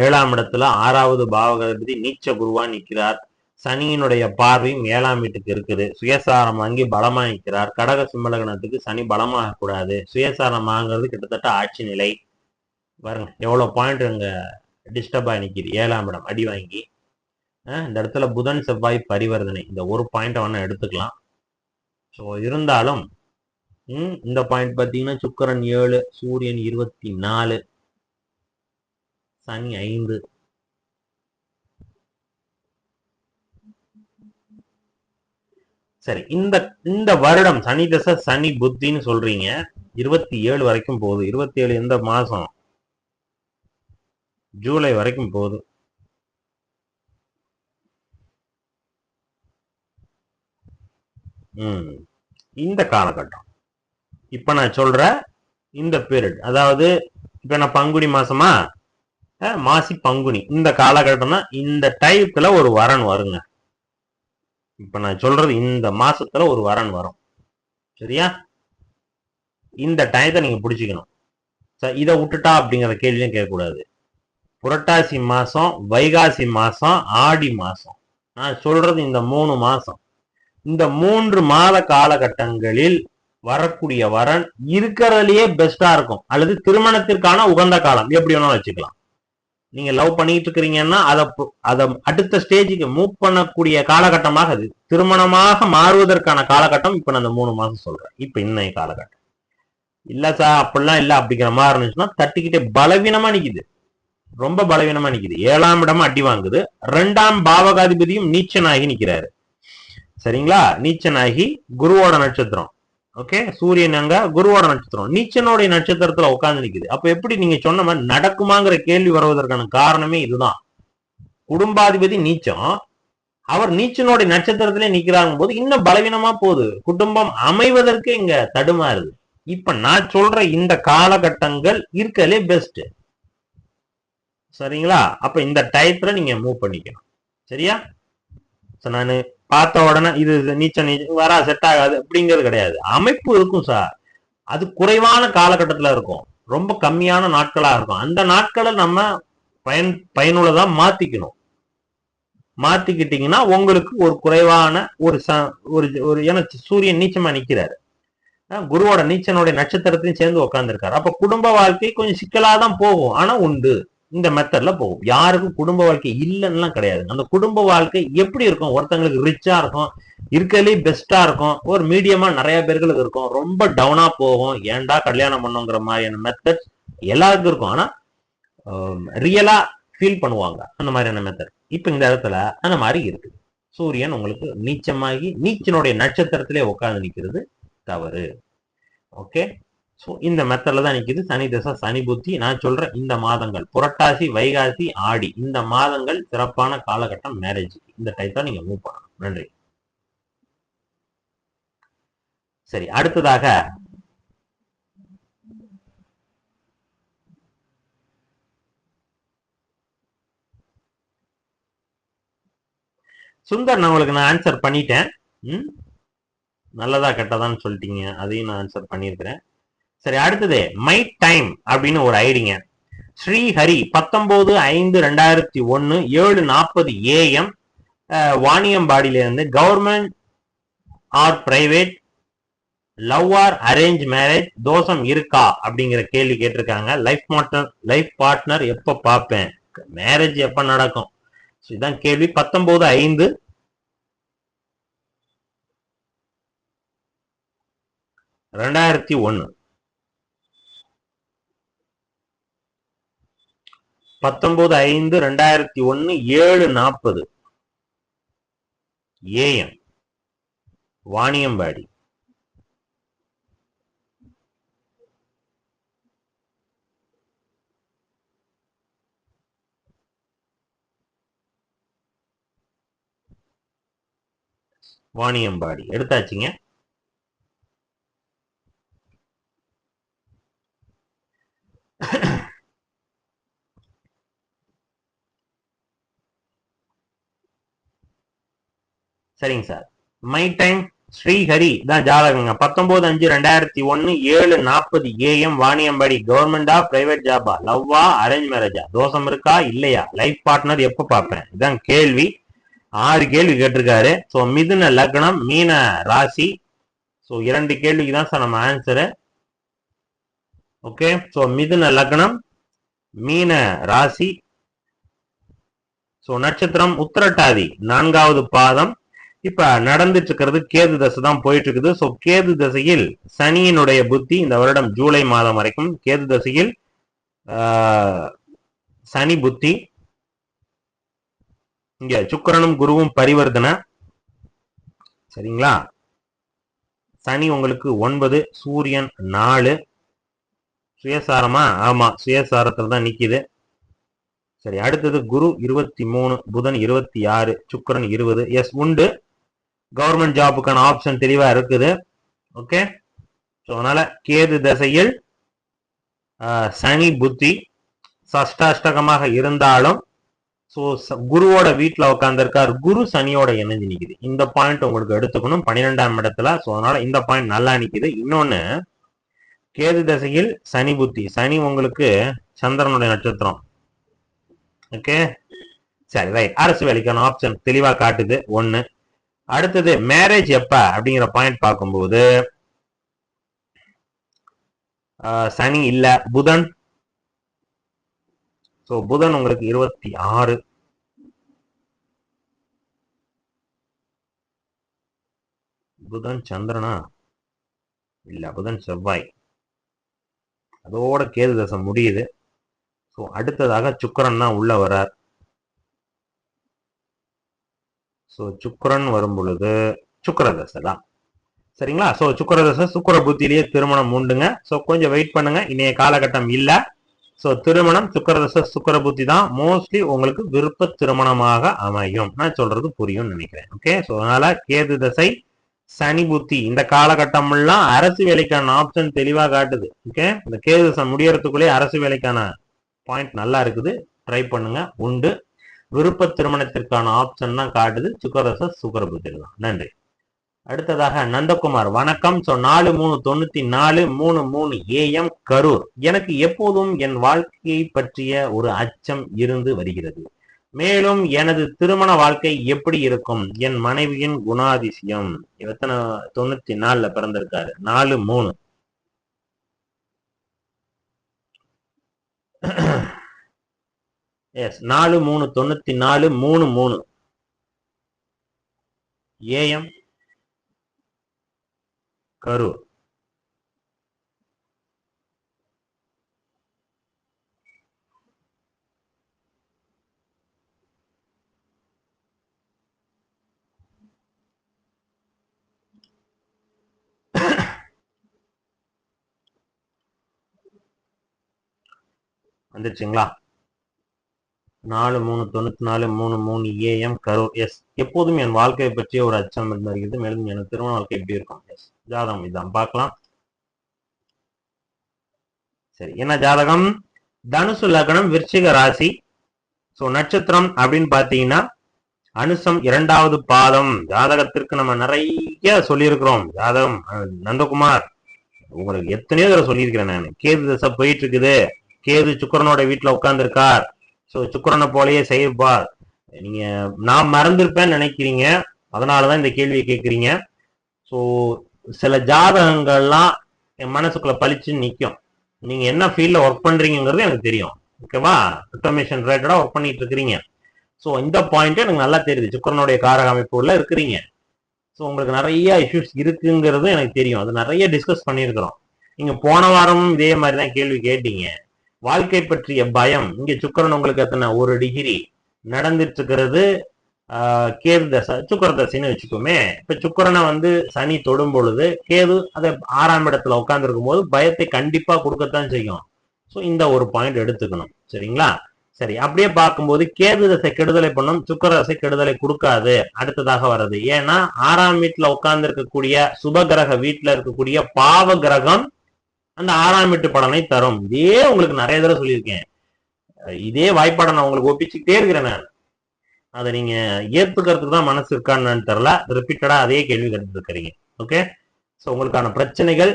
7ஆம் இடத்துல 6வது பாவகாதிபதி நீச்ச குருவா நிற்கிறார். சனியினுடைய பார்வையும் 7ஆம் வீட்டுக்கு இருக்குது. சுயசாரம் வாங்கி பலமா நிற்கிறார். கடக சிம்மலகனத்துக்கு சனி பலமாக கூடாது. சுயசாரம் வாங்குறது கிட்டத்தட்ட ஆட்சி நிலை. பாருங்க எவ்வளவு பாயிண்ட் அங்க டிஸ்டர்ப் ஆகி நிற்கிது. 7ஆம் இடம் அடி வாங்கி. இந்த இடத்துல புதன் செவ்வாய் பரிவர்த்தனை, இந்த ஒரு பாயிண்ட் வேணா எடுத்துக்கலாம். ஸோ இருந்தாலும் இந்த பாயிண்ட் பார்த்தீங்கன்னா சுக்கிரன் 7, சூரியன் 24, சனி 5. சரி, இந்த வருடம் சனி தசை சனி புத்தின்னு சொல்றீங்க. 27 வரைக்கும் போகுது. 27 எந்த மாசம்? ஜூலை வரைக்கும் போகுது. இந்த காலகட்டம் இப்ப நான் சொல்ற இந்த பீரியட், அதாவது இப்ப நான் பங்குனி மாசமா, மாசி பங்குனி, இந்த காலகட்டம் தான். இந்த டைத்துல ஒரு வரன் வருங்க. இப்ப நான் சொல்றது இந்த மாசத்துல ஒரு வரன் வரும். சரியா? இந்த டயத்தை நீங்க பிடிச்சிக்கணும். இதை விட்டுட்டா அப்படிங்கிற கேள்வியும் கேட்கக்கூடாது. புரட்டாசி மாசம், வைகாசி மாசம், ஆடி மாசம், நான் சொல்றது இந்த 3 மாசம். இந்த 3 மாத காலகட்டங்களில் வரக்கூடிய வரன் இருக்கிறதுலயே பெஸ்டா இருக்கும், அல்லது திருமணத்திற்கான உகந்த காலம், எப்படி வேணாலும் வச்சுக்கலாம். நீங்க லவ் பண்ணிட்டு இருக்கிறீங்கன்னா அதை அடுத்த ஸ்டேஜுக்கு மூவ் பண்ணக்கூடிய காலகட்டமாக அது திருமணமாக மாறுவதற்கான காலகட்டம். இப்ப நான் அந்த 3 மாசம் சொல்றேன். இப்ப இன்னைய காலகட்டம் இல்ல சார், அப்படிலாம் இல்ல அப்படிங்கிற மாதிரி இருந்துச்சுன்னா தட்டிக்கிட்டே பலவீனமா நிக்குது, ரொம்ப பலவீனமா நிக்குது. 7ஆம் இடமா அடி வாங்குது. 2ஆம் பாவகாதிபதியும் நீச்சனாகி நிக்கிறாரு. சரிங்களா? நீச்சனாகி குருவோட நட்சத்திரம். ஓகே, சூரியன் அங்க குருவோட நட்சத்திரம், நீச்சனுடைய நட்சத்திரத்துல உட்கார்ந்து நிக்குது. அப்ப எப்படி நீங்க சொன்ன மாதிரி நடக்குமாங்கிற கேள்வி வருவதற்கான காரணமே இதுதான். குடும்பாதிபதி நீச்சம், அவர் நீச்சனுடைய நட்சத்திரத்திலே நிக்கிறாங்க போது இன்னும் பலவீனமா போகுது. குடும்பம் அமைவதற்கு இங்க தடுமாறுது. இப்ப நான் சொல்ற இந்த காலகட்டங்கள் இருக்கலே பெஸ்ட். சரிங்களா? அப்ப இந்த டயத்துல நீங்க மூவ் பண்ணிக்கணும். சரியா? நானு பார்த்த உடனே இது நீச்சல் வரா செட் ஆகாது அப்படிங்கிறது கிடையாது. அமைப்பு இருக்கும் சார், அது குறைவான காலகட்டத்துல இருக்கும், ரொம்ப கம்மியான நாட்களா இருக்கும். அந்த நாட்களை நம்ம பயனுள்ளதா மாத்திக்கணும். மாத்திக்கிட்டீங்கன்னா உங்களுக்கு ஒரு குறைவான ஒரு ஏன்னா சூரியன் நீச்சமா நிக்கிறாரு, குருவோட நீச்சனுடைய நட்சத்திரத்தையும் சேர்ந்து உட்கார்ந்துருக்காரு. அப்ப குடும்ப வாழ்க்கை கொஞ்சம் சிக்கலாதான் போகும், ஆனா உண்டு. இந்த மெத்தட்ல போகும். யாருக்கும் குடும்ப வாழ்க்கை இல்லைன்னா கிடையாது. அந்த குடும்ப வாழ்க்கை எப்படி இருக்கும்? ஒருத்தங்களுக்கு ரிச்சா இருக்கும், இருக்கலே பெஸ்டா இருக்கும், ஒரு மீடியமா நிறைய பேர்களுக்கு இருக்கும், ரொம்ப டவுனா போகும், ஏன்டா கல்யாணம் பண்ணுங்கிற மாதிரியான மெத்தட் எல்லாருக்கும் இருக்கும். ஆனா ரியலா ஃபீல் பண்ணுவாங்க, அந்த மாதிரியான மெத்தட். இப்ப இந்த இடத்துல அந்த மாதிரி இருக்கு. சூரியன் உங்களுக்கு நீச்சமாகி நீச்சனுடைய நட்சத்திரத்திலே உட்கார்ந்து நிக்கிறது தவறு. ஓகே, ஸோ இந்த மெத்தட்ல தான் நிக்குது. சனி தசை சனி புத்தி. நான் சொல்றேன், இந்த மாதங்கள் புரட்டாசி வைகாசி ஆடி இந்த மாதங்கள் சிறப்பான காலகட்டம் மேரேஜுக்கு. இந்த டைப் தான் நீங்க மூவ் பண்ணணும். நன்றி. சரி, அடுத்ததாக சுந்தர், நான் உங்களுக்கு ஆன்சர் பண்ணிட்டேன். நல்லதா கெட்டதான்னு சொல்லிட்டீங்க, அதையும் நான் ஆன்சர் பண்ணியிருக்கிறேன். சரி, அடுத்தது மை டைம் அப்படின்னு ஒரு ஐடிங்க. ஸ்ரீஹரி 19/5/2001 7:40 AM வாணியம்பாடியில இருந்து government or private, love or arrange marriage, தோஷம் இருக்கா அப்படிங்கிற கேள்வி கேட்டிருக்காங்க. லைஃப் பார்ட்னர் எப்ப பார்ப்பேன், மேரேஜ் எப்ப நடக்கும், இதுதான் கேள்வி. 19/5/2001 19/5/2001 7:40 AM வாணியம்பாடி. வாணியம்பாடி எடுத்தாச்சுங்க. சரிங்க சார். மை டைம் ஸ்ரீஹரி தான் ஜாதகங்க. 19/5/2001 7:40 AM வாணியம்பாடி. கவர்மெண்டா பிரைவேட் ஜாபா, லவ்வா அரேஞ்ச் மேரேஜா, தோஷம் இருக்கா இல்லையா, லைஃப் பார்ட்னர் எப்ப பார்ப்பேன், இதான் கேள்வி. 6 கேள்வி கேட்டிருக்காரு. ஸோ மிதுன லக்னம் மீன ராசி. ஸோ 2 கேள்விக்கு தான் சார் நம்ம ஆன்சரு. ஓகே, ஸோ மிதுன லக்னம் மீன ராசி. ஸோ நட்சத்திரம் உத்திரட்டாதி 4வது பாதம். இப்ப நடந்துட்டு இருக்கிறது கேது தசை தான் போயிட்டு இருக்குது. ஸோ கேது தசையில் சனியினுடைய புத்தி இந்த வருடம் ஜூலை மாதம் வரைக்கும் கேது தசையில் சனி புத்தி. இங்க சுக்கிரனும் குருவும் பரிவர்த்தனை. சரிங்களா, சனி உங்களுக்கு 9, சூரியன் 4. சுயசாரமா? ஆமா, சுயசாரத்துல தான் நிக்குது. சரி, அடுத்தது குரு 23, புதன் 26, சுக்கிரன் 20. எஸ், உண்டு. கவர்மெண்ட் ஜாபுக்கான ஆப்ஷன் தெளிவா இருக்குது. ஓகே, ஸோ அதனால கேது தசையில் சனி புத்தி சஷ்டாஷ்டகமாக இருந்தாலும் ஸோ குருவோட வீட்டில் உட்காந்துருக்கார். குரு சனியோட இணைஞ்சு நிக்குது. இந்த பாயிண்ட் உங்களுக்கு எடுத்துக்கணும் 12ஆம் இடத்துல. ஸோ அதனால இந்த பாயிண்ட் நல்லா நிக்குது. இன்னொன்னு, கேது தசையில் சனி புத்தி. சனி உங்களுக்கு சந்திரனுடைய நட்சத்திரம். ஓகே, சரி, ரைட். அரசு வேலைக்கான ஆப்ஷன் தெளிவா காட்டுது. 1. அடுத்தது மேரேஜ் எப்ப அப்படிங்கிற பாயிண்ட் பார்க்கும்போது சனி இல்ல, புதன். ஸோ புதன் உங்களுக்கு 26. புதன் சந்திரனா? இல்ல, புதன் செவ்வாய். அதோட கேது தசை முடியுது. ஸோ அடுத்ததாக சுக்கிரன் தான் உள்ள வரார். ஸோ சுக்கிரன் வரும் பொழுது சுக்கிர தசை தான். சரிங்களா, ஸோ சுக்கிர தசை சுக்கிர புத்திலேயே திருமணம் உண்டுங்க. ஸோ கொஞ்சம் வெயிட் பண்ணுங்க, இன்றைய காலகட்டம் இல்லை. ஸோ திருமணம் சுக்கிர தசை சுக்கிர புத்தி தான் மோஸ்ட்லி உங்களுக்கு விருப்ப திருமணமாக அமையும். நான் சொல்றது புரியும் நினைக்கிறேன். ஓகே, ஸோ அதனால கேது தசை சனி புத்தி இந்த காலகட்டம் எல்லாம் அரசு வேலைக்கான ஆப்ஷன் தெளிவா காட்டுது. ஓகே, இந்த கேது தசை முடியறதுக்குள்ளே அரசு வேலைக்கான பாயிண்ட் நல்லா இருக்குது. ட்ரை பண்ணுங்க, உண்டு. விருப்ப திருமணத்திற்கான ஆப்ஷன் தான் காட்டுது சுக்கரதசை சுக்கர புத்தி தான். நன்றி. அடுத்ததாக நந்தகுமார், வணக்கம். So 4/3/94 3:3 AM Karur. எனக்கு எப்போதும் என் வாழ்க்கையை பற்றிய ஒரு அச்சம் இருந்து வருகிறது. மேலும் எனது திருமண வாழ்க்கை எப்படி இருக்கும், என் மனைவியின் குணாதிசயம். எத்தனை 94ல பிறந்திருக்காரு? 4/3. Yes, 4/3/94 3:3 AM Karur. வந்துருச்சுங்களா? 4/3/94 AM கரூர். எஸ். எப்போதும் என் வாழ்க்கையை பற்றிய ஒரு அச்சம் வருகிறது. மேலும் எனக்கு திருமண வாழ்க்கை எப்படி இருக்கும்? எஸ். ஜாதகம் இதான் பார்க்கலாம். சரி, என்ன ஜாதகம்? தனுசு லக்னம், விருச்சிக ராசி. ஸோ நட்சத்திரம் அப்படின்னு பார்த்தீங்கன்னா அனுசம் 2வது பாதம். ஜாதகத்திற்கு நம்ம நிறைய சொல்லியிருக்கிறோம். ஜாதகம் நந்தகுமார் உங்களுக்கு எத்தனையோ தடவை சொல்லியிருக்கிறேன் நான். கேது தசை போயிட்டு இருக்குது. கேது சுக்கிரனோட வீட்டுல உட்கார்ந்துருக்கார். ஸோ சுக்கிரனை போலயே செய்வார். நீங்க நான் மறந்திருப்பேன்னு நினைக்கிறீங்க, அதனாலதான் இந்த கேள்வியை கேட்குறீங்க. ஸோ சில ஜாதகங்கள்லாம் என் மனசுக்குள்ள பளிச்சுன்னு நிற்கும். நீங்க என்ன ஃபீல்ட்ல ஒர்க் பண்றீங்கிறது எனக்கு தெரியும். ஓகேவா? ஆட்டோமேஷன் ரிலேட்டடா ஒர்க் பண்ணிட்டு இருக்கிறீங்க. ஸோ இந்த பாயிண்ட் எனக்கு நல்லா தெரியுது. சுக்கிரனுடைய காரக அமைப்புல இருக்கிறீங்க. ஸோ உங்களுக்கு நிறைய இஷ்யூஸ் இருக்குங்கிறது எனக்கு தெரியும். அது நிறைய டிஸ்கஸ் பண்ணியிருக்கிறோம். நீங்க போன வாரமும் இதே மாதிரி தான் கேள்வி கேட்டீங்க. வாழ்க்கை பற்றிய பயம். இங்க சுக்கிரன் உங்களுக்கு எத்தனை 1 டிகிரி நடந்துட்டு இருக்கிறது. கேது தசை, சுக்கிர தசைன்னு வச்சுக்கோமே. இப்ப சுக்கிரனை சனி தொடும் பொழுது கேது அதை 6ஆம் இடத்துல உட்கார்ந்து இருக்கும் போது பயத்தை கண்டிப்பா கொடுக்கத்தான் செய்யும். ஸோ இந்த ஒரு பாயிண்ட் எடுத்துக்கணும். சரிங்களா? சரி, அப்படியே பார்க்கும்போது கேது தசை கெடுதலை பண்ணும், சுக்கிர தசை கெடுதலை கொடுக்காது. அடுத்ததாக வர்றது ஏன்னா 6ஆம் வீட்டுல உட்கார்ந்து இருக்கக்கூடிய சுப கிரக வீட்டுல இருக்கக்கூடிய பாவ கிரகம் அந்த 6ஆம் வீட்டு பலனை தரும். இதே உங்களுக்கு நிறைய தடவை சொல்லியிருக்கேன். இதே வாய்ப்பாடை நான் உங்களுக்கு ஒப்பிச்சுக்கிட்டே இருக்கிறேன். நான் அதை நீங்க ஏத்துக்கிறதுக்கு தான் மனசு இருக்கான்னு தெரியல. ரிப்பீட்டடா அதே கேள்வி கேட்டு இருக்கிறீங்க. ஓகே. ஸோ உங்களுக்கான பிரச்சனைகள்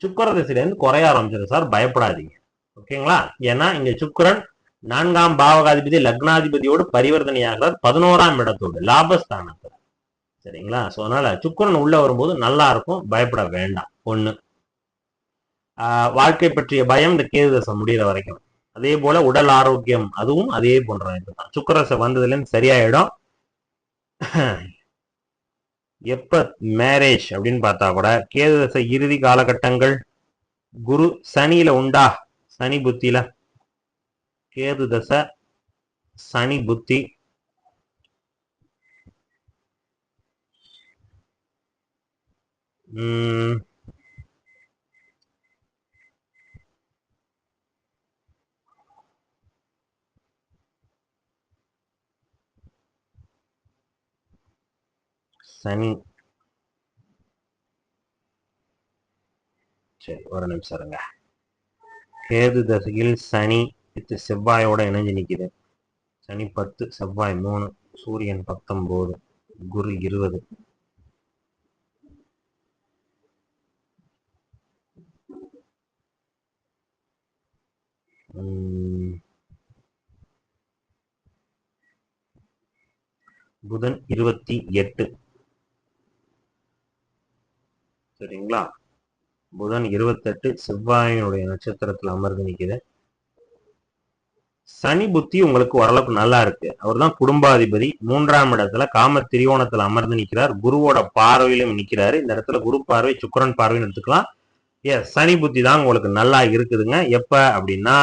சுக்கிர திசையிலேருந்து குறைய ஆரம்பிச்சிடும் சார், பயப்படாதீங்க. ஓகேங்களா? ஏன்னா இங்க சுக்கிரன் 4ஆம் பாவகாதிபதி லக்னாதிபதியோடு பரிவர்த்தனையாகிறார் 11ஆம் இடத்தோடு லாபஸ்தானத்துல. சரிங்களா? ஸோ அதனால சுக்கிரன் உள்ள வரும்போது நல்லா இருக்கும், பயப்பட வேண்டாம். ஒண்ணு. வாழ்க்கை பற்றிய பயம் இந்த கேது தசை முடிகிற வரைக்கும். அதே போல உடல் ஆரோக்கியம், அதுவும் அதே போன்ற தான். சுக்கிர தசை வந்ததுல இருந்து சரியாயிடும். எப்ப மேரேஜ் அப்படின்னு பார்த்தா கூட கேது தசை இறுதி காலகட்டங்கள் குரு சனியில உண்டா? சனி புத்தியில கேது தசை சனி புத்தி. சனி. சரி, ஒரு நிமிஷம் இருங்க. கேது தசையில் சனி செவ்வாயோட இணைஞ்சு நிக்குது. சனி 10, செவ்வாய் 3, சூரியன் 19, குரு 20. புதன் 28. சரிங்களா? புதன் 28 செவ்வாயினுடைய நட்சத்திரத்தில் அமர்ந்து நிற்குது. சனி புத்தி உங்களுக்கு ஓரளவுக்கு நல்லா இருக்கு. அவர் தான் குடும்பாதிபதி. 3ஆம் இடத்துல காம திரியோணத்துல அமர்ந்து நிற்கிறார். குருவோட பார்வையிலும் நிற்கிறாரு. இந்த இடத்துல குரு பார்வை சுக்கிரன் பார்வைன்னு எடுத்துக்கலாம். சனி புத்தி தான் உங்களுக்கு நல்லா இருக்குதுங்க. எப்ப அப்படின்னா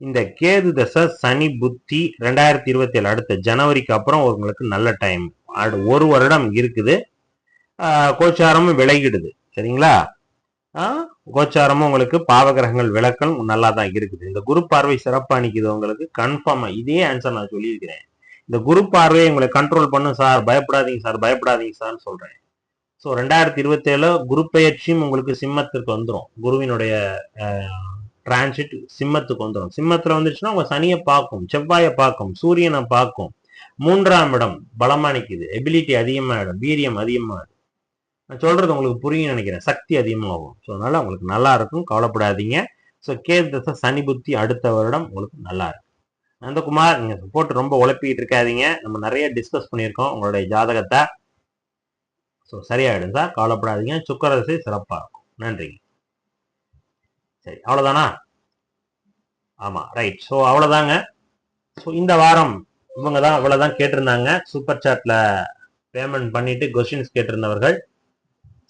இந்த கேது தசை சனி புத்தி 2027 அடுத்த ஜனவரிக்கு அப்புறம் உங்களுக்கு நல்ல டைம். 1 வருடம் இருக்குது. கோச்சாரமும் விலகிடுது. சரிங்களா? கோச்சாரமும் உங்களுக்கு பாவகிரகங்கள் விளக்கம் நல்லா தான் இருக்குது. இந்த குரு பார்வை சிறப்பா நிக்குது உங்களுக்கு. கன்ஃபார்மா இதே ஆன்சர் நான் சொல்லியிருக்கிறேன். இந்த குரு பார்வையை உங்களை கண்ட்ரோல் பண்ணும் சார், பயப்படாதீங்க சார், பயப்படாதீங்க சார்னு சொல்றேன். ஸோ 2027 குரு பெயர்ச்சியும் உங்களுக்கு சிம்மத்திற்கு வந்துடும். குருவினுடைய டிரான்சிட் சிம்மத்துக்கு வந்துடும். சிம்மத்துல வந்துச்சுன்னா உங்க சனியை பார்க்கும், செவ்வாயை பார்க்கும், சூரியனை பார்க்கும். 3ஆம் இடம் பலமா நிக்குது. எபிலிட்டி அதிகமாயிடும், வீரியம் அதிகமாயிடும். நான் சொல்றது உங்களுக்கு புரியும் நினைக்கிறேன். சக்தி அதிகமாகும். ஸோ அதனால உங்களுக்கு நல்லா இருக்கும், கவலைப்படாதீங்க. ஸோ கேது தசை சனி புத்தி அடுத்த வருடம் உங்களுக்கு நல்லா இருக்கும். நந்தகுமார், நீங்க போட்டு ரொம்ப உழப்பிட்டு இருக்காதீங்க. நம்ம நிறைய டிஸ்கஸ் பண்ணியிருக்கோம் உங்களுடைய ஜாதகத்தை. ஸோ சரியாயிடும் சார், கவலைப்படாதீங்க. சுக்கிர தசை சிறப்பா இருக்கும். நன்றி. சரி, அவ்வளவுதானா? ஆமா, ரைட். ஸோ அவ்வளவுதாங்க. ஸோ இந்த வாரம் இவங்க தான் இவ்வளவுதான் கேட்டிருந்தாங்க. சூப்பர் சாட்ல பேமெண்ட் பண்ணிட்டு கொஸ்டின்ஸ் கேட்டிருந்தவர்கள்.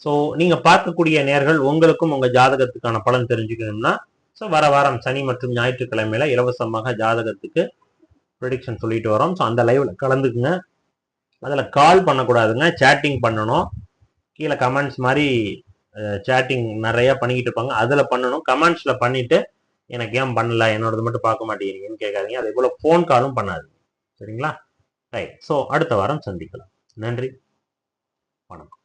ஸோ நீங்க பார்க்கக்கூடிய நேர்கள் உங்களுக்கும் உங்க ஜாதகத்துக்கான பலன் தெரிஞ்சுக்கணும்னா ஸோ வர வாரம் சனி மற்றும் ஞாயிற்றுக்கிழமையில இலவசமாக ஜாதகத்துக்கு ப்ரெடிக்ஷன் சொல்லிட்டு வரோம். ஸோ அந்த லைவ்ல கலந்துக்குங்க. அதில் கால் பண்ணக்கூடாதுங்க, சேட்டிங் பண்ணணும். கீழே கமெண்ட்ஸ் மாதிரி சேட்டிங் நிறைய பண்ணிக்கிட்டு இருப்பாங்க, அதில் பண்ணணும். கமெண்ட்ஸ்ல பண்ணிட்டு எனக்கு ஏன் பண்ணல, என்னோடது மட்டும் பார்க்க மாட்டேங்கிறீங்கன்னு கேட்காதீங்க. அதே போல் ஃபோன் காலும் பண்ணாதீங்க. சரிங்களா? ரைட். ஸோ அடுத்த வாரம் சந்திக்கலாம். நன்றி, வணக்கம்.